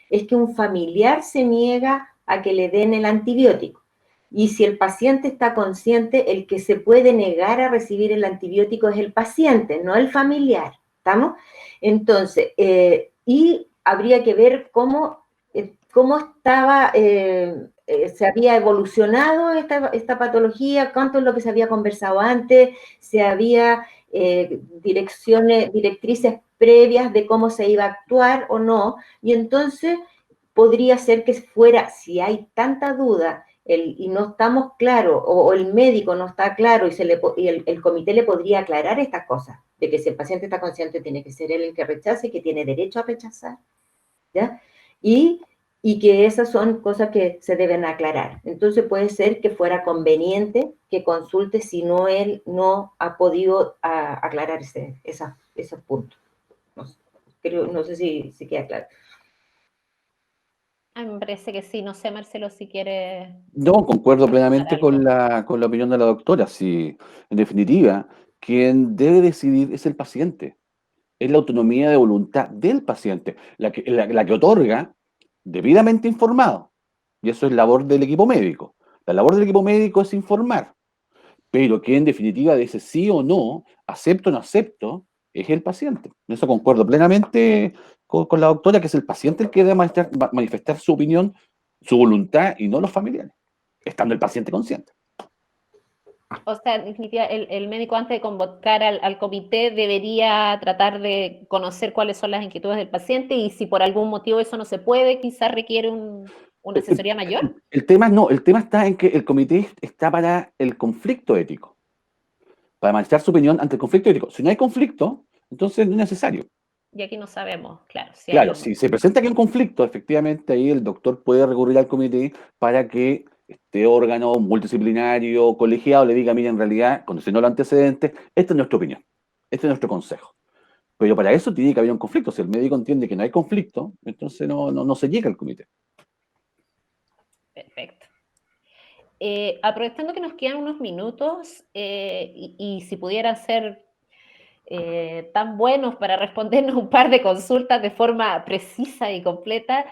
es que un familiar se niega a que le den el antibiótico. Y si el paciente está consciente, el que se puede negar a recibir el antibiótico es el paciente, no el familiar, ¿estamos? Entonces, y habría que ver cómo estaba, se había evolucionado esta patología, cuánto es lo que se había conversado antes, si había directrices previas de cómo se iba a actuar o no, y entonces podría ser que fuera, si hay tanta duda y no estamos claros, o el médico no está claro y el comité le podría aclarar estas cosas, de que si el paciente está consciente tiene que ser él el que rechace, que tiene derecho a rechazar, ¿ya? Y que esas son cosas que se deben aclarar. Entonces puede ser que fuera conveniente que consulte si él no ha podido aclarar esos puntos. No sé si queda claro. Me parece que sí, no sé, Marcelo, si quiere. No, concuerdo plenamente algo. con la opinión de la doctora. Sí, en definitiva, quien debe decidir es el paciente. Es la autonomía de voluntad del paciente, la que otorga debidamente informado. Y eso es labor del equipo médico. La labor del equipo médico es informar, pero que en definitiva dice sí o no, acepto o no acepto, es el paciente. En eso concuerdo plenamente con la doctora, que es el paciente el que debe manifestar su opinión, su voluntad y no los familiares, estando el paciente consciente. O sea, en definitiva, el médico antes de convocar al comité debería tratar de conocer cuáles son las inquietudes del paciente y si por algún motivo eso no se puede, quizás requiere una asesoría mayor. El tema no, el tema está en que el comité está para el conflicto ético, para manifestar su opinión ante el conflicto ético. Si no hay conflicto, entonces no es necesario. Y aquí no sabemos, claro, si hay Claro, o no. si se presenta aquí un conflicto, efectivamente ahí el doctor puede recurrir al comité para que este órgano multidisciplinario, colegiado, le diga, mira, en realidad, conociendo los antecedentes, esta es nuestra opinión, este es nuestro consejo. Pero para eso tiene que haber un conflicto. Si el médico entiende que no hay conflicto, entonces no se llega al comité. Perfecto. Aprovechando que nos quedan unos minutos y si pudieran ser tan buenos para respondernos un par de consultas de forma precisa y completa,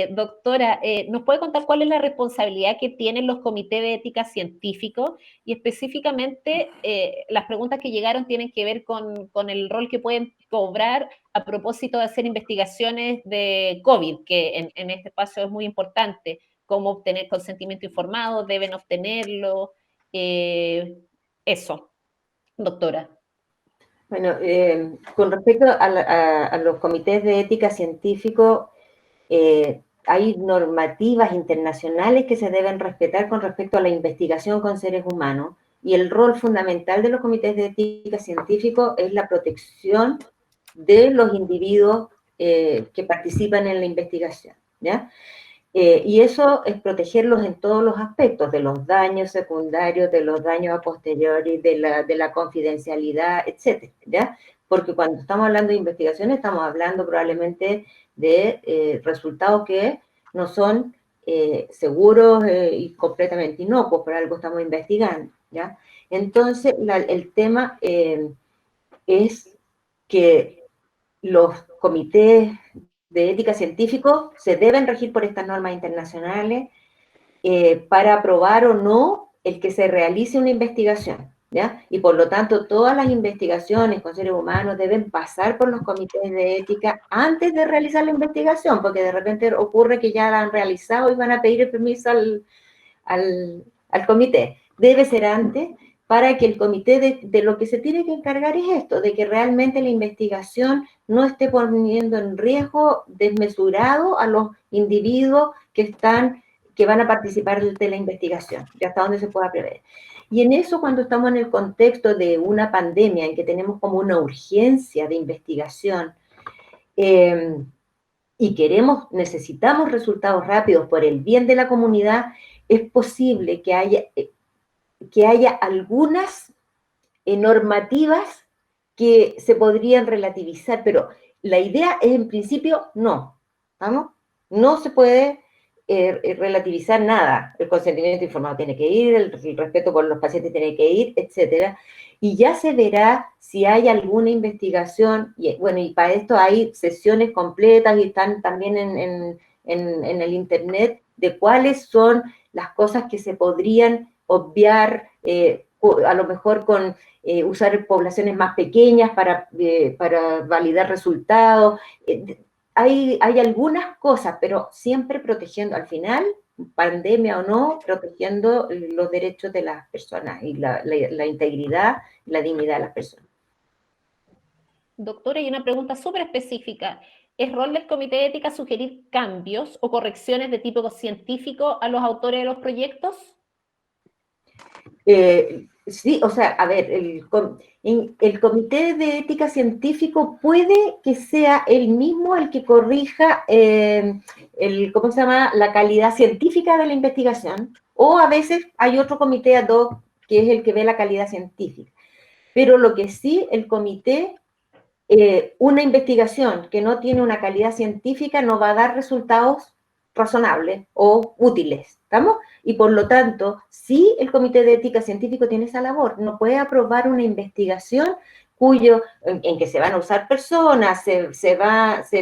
doctora, ¿nos puede contar cuál es la responsabilidad que tienen los comités de ética científicos? Y específicamente, las preguntas que llegaron tienen que ver con el rol que pueden cobrar a propósito de hacer investigaciones de COVID, que en este espacio es muy importante. cómo obtener consentimiento informado, deben obtenerlo, eso, doctora. Bueno, con respecto a los comités de ética científico, hay normativas internacionales que se deben respetar con respecto a la investigación con seres humanos, y el rol fundamental de los comités de ética científico es la protección de los individuos que participan en la investigación, ¿ya? Y eso es protegerlos en todos los aspectos, de los daños secundarios, de los daños a posteriori, de la confidencialidad, etcétera, ¿ya? Porque cuando estamos hablando de investigación, estamos hablando probablemente de resultados que no son seguros y completamente inocuos, por algo estamos investigando, ¿ya? Entonces, el tema es que los comités de ética científico se deben regir por estas normas internacionales para aprobar o no el que se realice una investigación, ¿ya? Y por lo tanto, todas las investigaciones con seres humanos deben pasar por los comités de ética antes de realizar la investigación, porque de repente ocurre que ya la han realizado y van a pedir el permiso al comité. Debe ser antes, para que el comité de lo que se tiene que encargar es esto, de que realmente la investigación no esté poniendo en riesgo desmesurado a los individuos que van a participar de la investigación, y hasta donde se pueda prever. Y en eso, cuando estamos en el contexto de una pandemia, en que tenemos como una urgencia de investigación, y necesitamos resultados rápidos por el bien de la comunidad, es posible que haya algunas normativas que se podrían relativizar, pero la idea es, en principio, no, ¿vamos? No se puede relativizar nada. El consentimiento informado tiene que ir, el respeto por los pacientes tiene que ir, etcétera. Y ya se verá si hay alguna investigación, y bueno, y para esto hay sesiones completas y están también en el internet, de cuáles son las cosas que se podrían obviar, a lo mejor con usar poblaciones más pequeñas para validar resultados. Hay algunas cosas, pero siempre protegiendo, al final, pandemia o no, protegiendo los derechos de las personas y la integridad y la dignidad de las personas. Doctora, y una pregunta súper específica. ¿Es rol del Comité de Ética sugerir cambios o correcciones de tipo científico a los autores de los proyectos? Sí, o sea, a ver, el Comité de Ética Científico puede que sea el mismo el que corrija ¿cómo se llama?, la calidad científica de la investigación, o a veces hay otro comité ad hoc que es el que ve la calidad científica. Pero lo que sí, el comité, una investigación que no tiene una calidad científica no va a dar resultados razonables o útiles, ¿estamos? Y por lo tanto, sí, el Comité de Ética Científico tiene esa labor, no puede aprobar una investigación en que se van a usar personas, se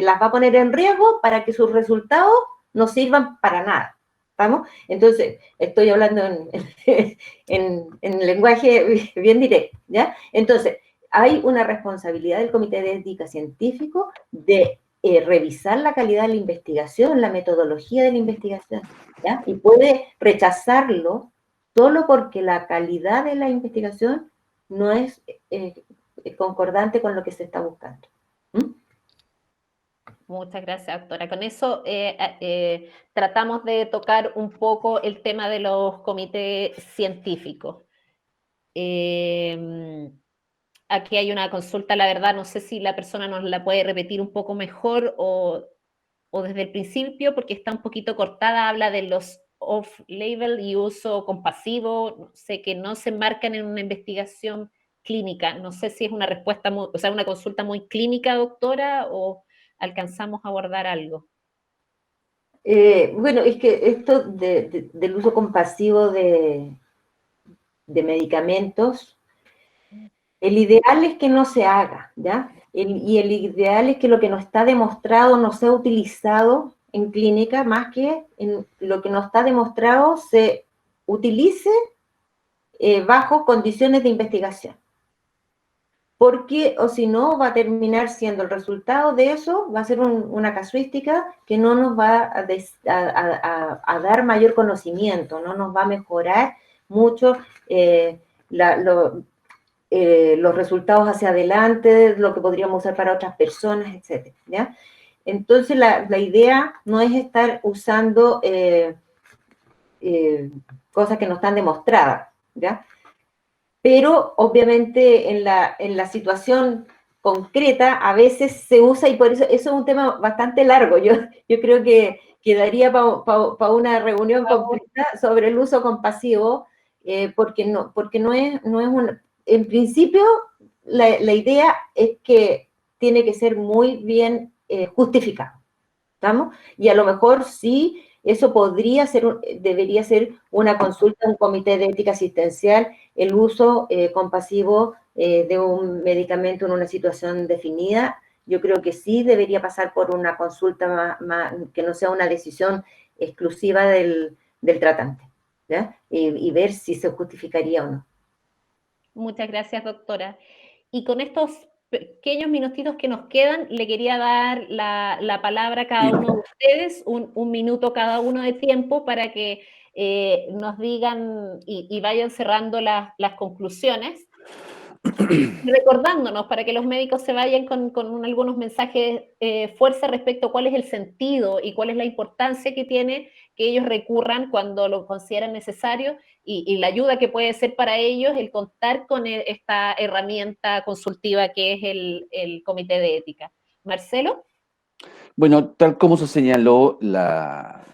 las va a poner en riesgo para que sus resultados no sirvan para nada, ¿estamos? Entonces, estoy hablando en lenguaje bien directo, ¿ya? Entonces, hay una responsabilidad del Comité de Ética Científico de revisar la calidad de la investigación, la metodología de la investigación, ¿ya? Y puede rechazarlo solo porque la calidad de la investigación no es concordante con lo que se está buscando. Muchas gracias, doctora. Con eso tratamos de tocar un poco el tema de los comités científicos. Aquí hay una consulta, la verdad, no sé si la persona nos la puede repetir un poco mejor o desde el principio, porque está un poquito cortada, habla de los off-label y uso compasivo, sé que no se enmarcan en una investigación clínica. No sé si es una respuesta, una consulta muy clínica, doctora, o alcanzamos a abordar algo. Bueno, es que esto del uso compasivo de medicamentos, el ideal es que no se haga, ¿ya? Y el ideal es que lo que no está demostrado no sea utilizado en clínica, más que en lo que no está demostrado se utilice bajo condiciones de investigación. porque o si no va a terminar siendo el resultado de eso, va a ser una casuística que no nos va a dar mayor conocimiento, no nos va a mejorar mucho los resultados hacia adelante, lo que podríamos usar para otras personas, etc. ¿Ya? Entonces la idea no es estar usando cosas que no están demostradas, ¿ya? Pero obviamente en la situación concreta a veces se usa, y por eso es un tema bastante largo. Yo creo que quedaría para una reunión completa sobre el uso compasivo, porque no es en principio la idea es que tiene que ser muy bien justificado, ¿estamos? Y a lo mejor sí, eso debería ser una consulta a un comité de ética asistencial, el uso compasivo de un medicamento en una situación definida. Yo creo que sí debería pasar por una consulta que no sea una decisión exclusiva del tratante, ¿ya? Y ver si se justificaría o no. Muchas gracias, doctora. Y con estos pequeños minutitos que nos quedan, le quería dar la palabra a cada uno de ustedes, un minuto cada uno de tiempo para que nos digan y vayan cerrando las conclusiones. Recordándonos para que los médicos se vayan con algunos mensajes fuerza respecto a cuál es el sentido y cuál es la importancia que tiene que ellos recurran cuando lo consideran necesario y la ayuda que puede ser para ellos el contar con esta herramienta consultiva que es el Comité de Ética. Marcelo. Bueno, tal como se señaló, la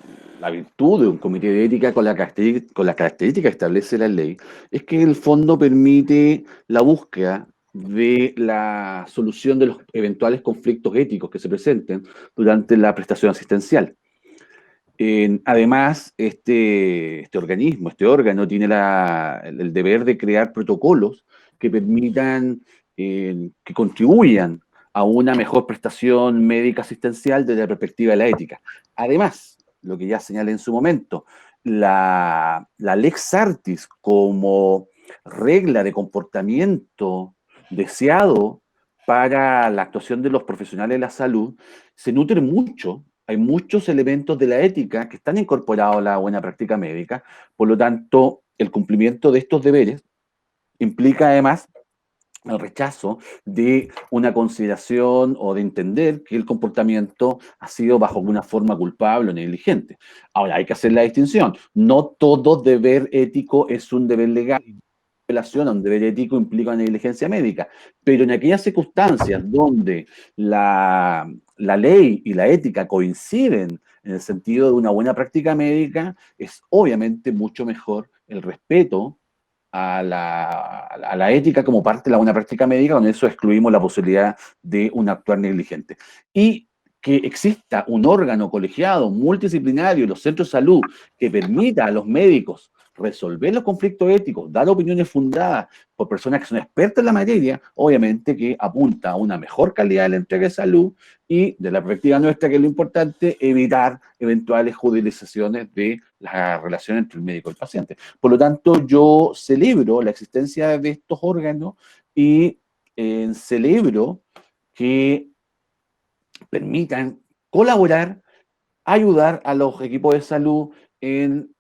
virtud de un comité de ética con la característica que establece la ley es que en el fondo permite la búsqueda de la solución de los eventuales conflictos éticos que se presenten durante la prestación asistencial. Además, este organismo, este órgano, tiene el deber de crear protocolos que permitan, que contribuyan a una mejor prestación médica asistencial desde la perspectiva de la ética. Además, lo que ya señalé en su momento, la Lex Artis como regla de comportamiento deseado para la actuación de los profesionales de la salud se nutre mucho. Hay muchos elementos de la ética que están incorporados a la buena práctica médica, por lo tanto, el cumplimiento de estos deberes implica además el rechazo de una consideración o de entender que el comportamiento ha sido bajo alguna forma culpable o negligente. Ahora, hay que hacer la distinción. No todo deber ético es un deber legal. Relación a un deber ético implica una negligencia médica, pero en aquellas circunstancias donde la ley y la ética coinciden en el sentido de una buena práctica médica, es obviamente mucho mejor el respeto a la ética como parte de la buena práctica médica, con eso excluimos la posibilidad de un actuar negligente. Y que exista un órgano colegiado multidisciplinario en los centros de salud que permita a los médicos resolver los conflictos éticos, dar opiniones fundadas por personas que son expertas en la materia, obviamente que apunta a una mejor calidad de la entrega de salud y, de la perspectiva nuestra, que es lo importante, evitar eventuales judicializaciones de la relación entre el médico y el paciente. Por lo tanto, yo celebro la existencia de estos órganos y celebro que permitan colaborar, ayudar a los equipos de salud en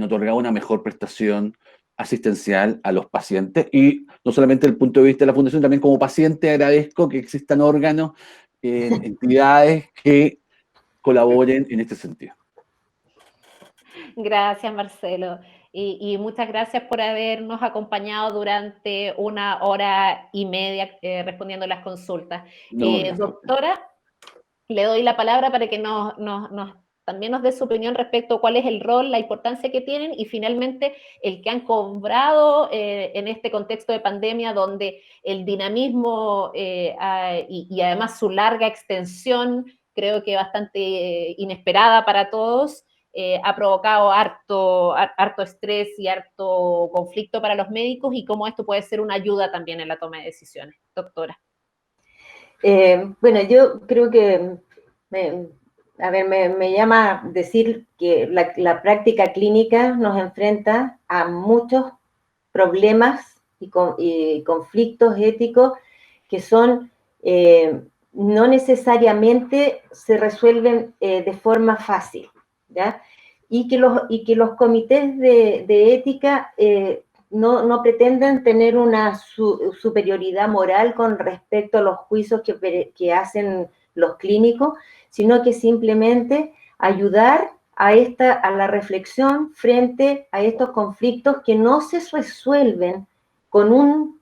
otorgar una mejor prestación asistencial a los pacientes. Y no solamente desde el punto de vista de la Fundación, también como paciente agradezco que existan órganos, entidades que colaboren en este sentido. Gracias, Marcelo. Y muchas gracias por habernos acompañado durante 1 hora y media respondiendo las consultas. No, doctora, le doy la palabra para que también nos dé su opinión respecto a cuál es el rol, la importancia que tienen y finalmente el que han cobrado en este contexto de pandemia donde el dinamismo y además su larga extensión, creo que bastante inesperada para todos, ha provocado harto estrés y harto conflicto para los médicos y cómo esto puede ser una ayuda también en la toma de decisiones. Doctora. Bueno, yo creo que, me llama decir que la práctica clínica nos enfrenta a muchos problemas y conflictos éticos que son, no necesariamente se resuelven de forma fácil, ¿ya? Y que los comités de ética no pretenden tener una superioridad moral con respecto a los juicios que hacen los clínicos, sino que simplemente ayudar a la reflexión frente a estos conflictos que no se resuelven con un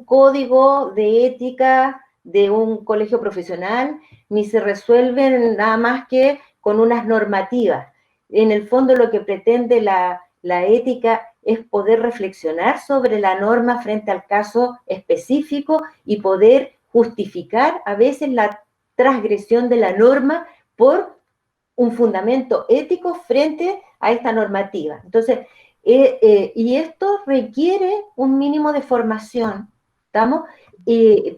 código de ética de un colegio profesional, ni se resuelven nada más que con unas normativas. En el fondo lo que pretende la ética es poder reflexionar sobre la norma frente al caso específico y poder justificar a veces la transgresión de la norma por un fundamento ético frente a esta normativa. Entonces, y esto requiere un mínimo de formación, ¿estamos? Y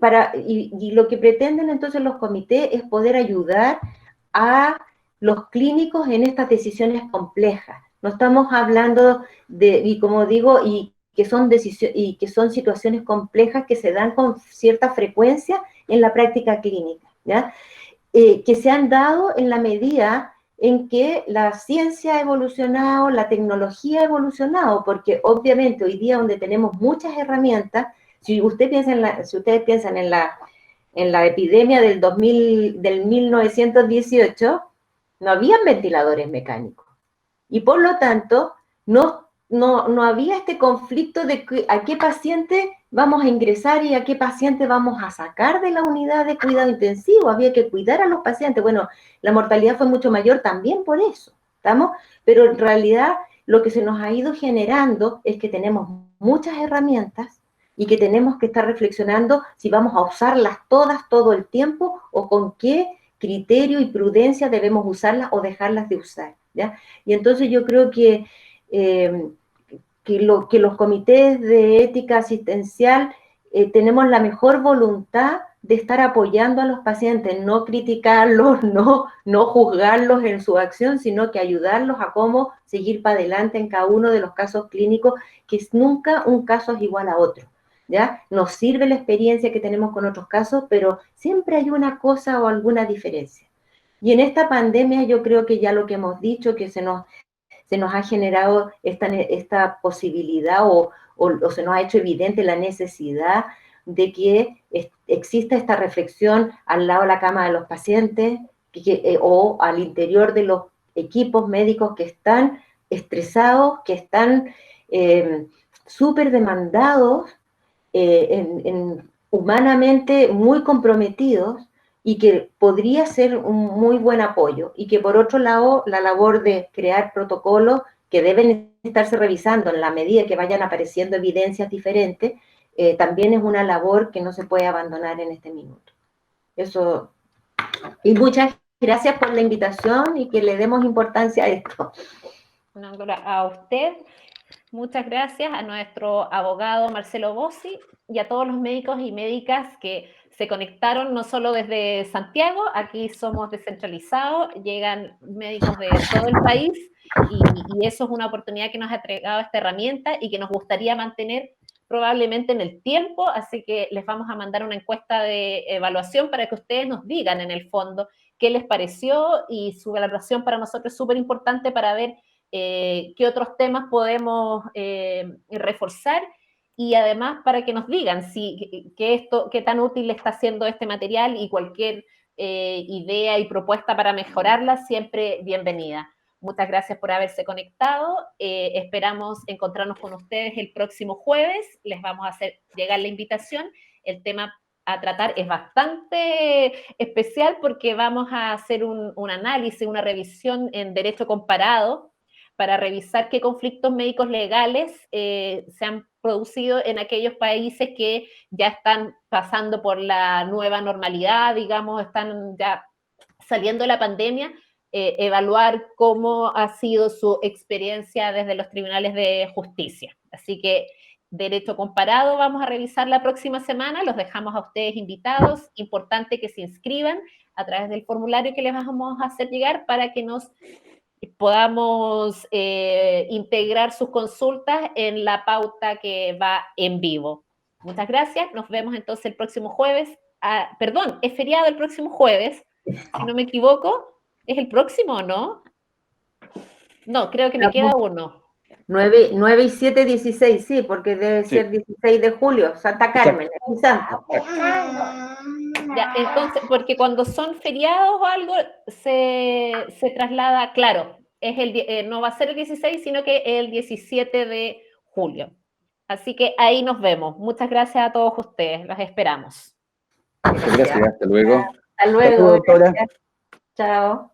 lo que pretenden entonces los comités es poder ayudar a los clínicos en estas decisiones complejas. No estamos hablando y como digo, y que son situaciones complejas que se dan con cierta frecuencia en la práctica clínica, ¿ya? Que se han dado en la medida en que la ciencia ha evolucionado, la tecnología ha evolucionado, porque obviamente hoy día donde tenemos muchas herramientas, si ustedes piensan en la epidemia del 1918, no habían ventiladores mecánicos. Y por lo tanto, no había este conflicto de a qué paciente vamos a ingresar y a qué paciente vamos a sacar de la unidad de cuidado intensivo. Había que cuidar a los pacientes. Bueno, la mortalidad fue mucho mayor también por eso, ¿estamos? Pero en realidad lo que se nos ha ido generando es que tenemos muchas herramientas y que tenemos que estar reflexionando si vamos a usarlas todas todo el tiempo o con qué criterio y prudencia debemos usarlas o dejarlas de usar, ¿ya? Y entonces yo creo que los comités de ética asistencial tenemos la mejor voluntad de estar apoyando a los pacientes, no criticarlos, no juzgarlos en su acción, sino que ayudarlos a cómo seguir para adelante en cada uno de los casos clínicos, que nunca un caso es igual a otro, ¿ya? Nos sirve la experiencia que tenemos con otros casos, pero siempre hay una cosa o alguna diferencia. Y en esta pandemia yo creo que ya lo que hemos dicho, que se nos ha generado esta posibilidad o se nos ha hecho evidente la necesidad de que exista esta reflexión al lado de la cama de los pacientes o al interior de los equipos médicos que están estresados, que están súper demandados, humanamente muy comprometidos, y que podría ser un muy buen apoyo, y que por otro lado la labor de crear protocolos que deben estarse revisando en la medida que vayan apareciendo evidencias diferentes, también es una labor que no se puede abandonar en este minuto. Eso, y muchas gracias por la invitación y que le demos importancia a esto. A usted, muchas gracias, a nuestro abogado Marcelo Bossi y a todos los médicos y médicas que se conectaron no solo desde Santiago, aquí somos descentralizados, llegan médicos de todo el país y eso es una oportunidad que nos ha entregado esta herramienta y que nos gustaría mantener probablemente en el tiempo, así que les vamos a mandar una encuesta de evaluación para que ustedes nos digan en el fondo qué les pareció, y su valoración para nosotros es súper importante para ver qué otros temas podemos reforzar, y además para que nos digan qué tan útil está haciendo este material, y cualquier idea y propuesta para mejorarla, siempre bienvenida. Muchas gracias por haberse conectado. Esperamos encontrarnos con ustedes el próximo jueves. Les vamos a hacer llegar la invitación. El tema a tratar es bastante especial porque vamos a hacer un análisis, una revisión en derecho comparado para revisar qué conflictos médicos legales se han producido en aquellos países que ya están pasando por la nueva normalidad, digamos, están ya saliendo de la pandemia, evaluar cómo ha sido su experiencia desde los tribunales de justicia. Así que derecho comparado vamos a revisar la próxima semana, los dejamos a ustedes invitados, importante que se inscriban a través del formulario que les vamos a hacer llegar para que nos podamos integrar sus consultas en la pauta que va en vivo. Muchas gracias. Nos vemos entonces el próximo jueves. Perdón, es feriado el próximo jueves, si no me equivoco. ¿Es el próximo o no? No, creo que me queda uno. 9 y 7, 16, sí, porque debe Sí. ser 16 de julio, Santa Carmen, y Santo. Ya, entonces, porque cuando son feriados o algo, se traslada, claro, no va a ser el 16, sino que el 17 de julio. Así que ahí nos vemos. Muchas gracias a todos ustedes. Los esperamos. Muchas gracias. Hasta luego. Hasta luego. Hasta luego, doctora. Gracias. Chao.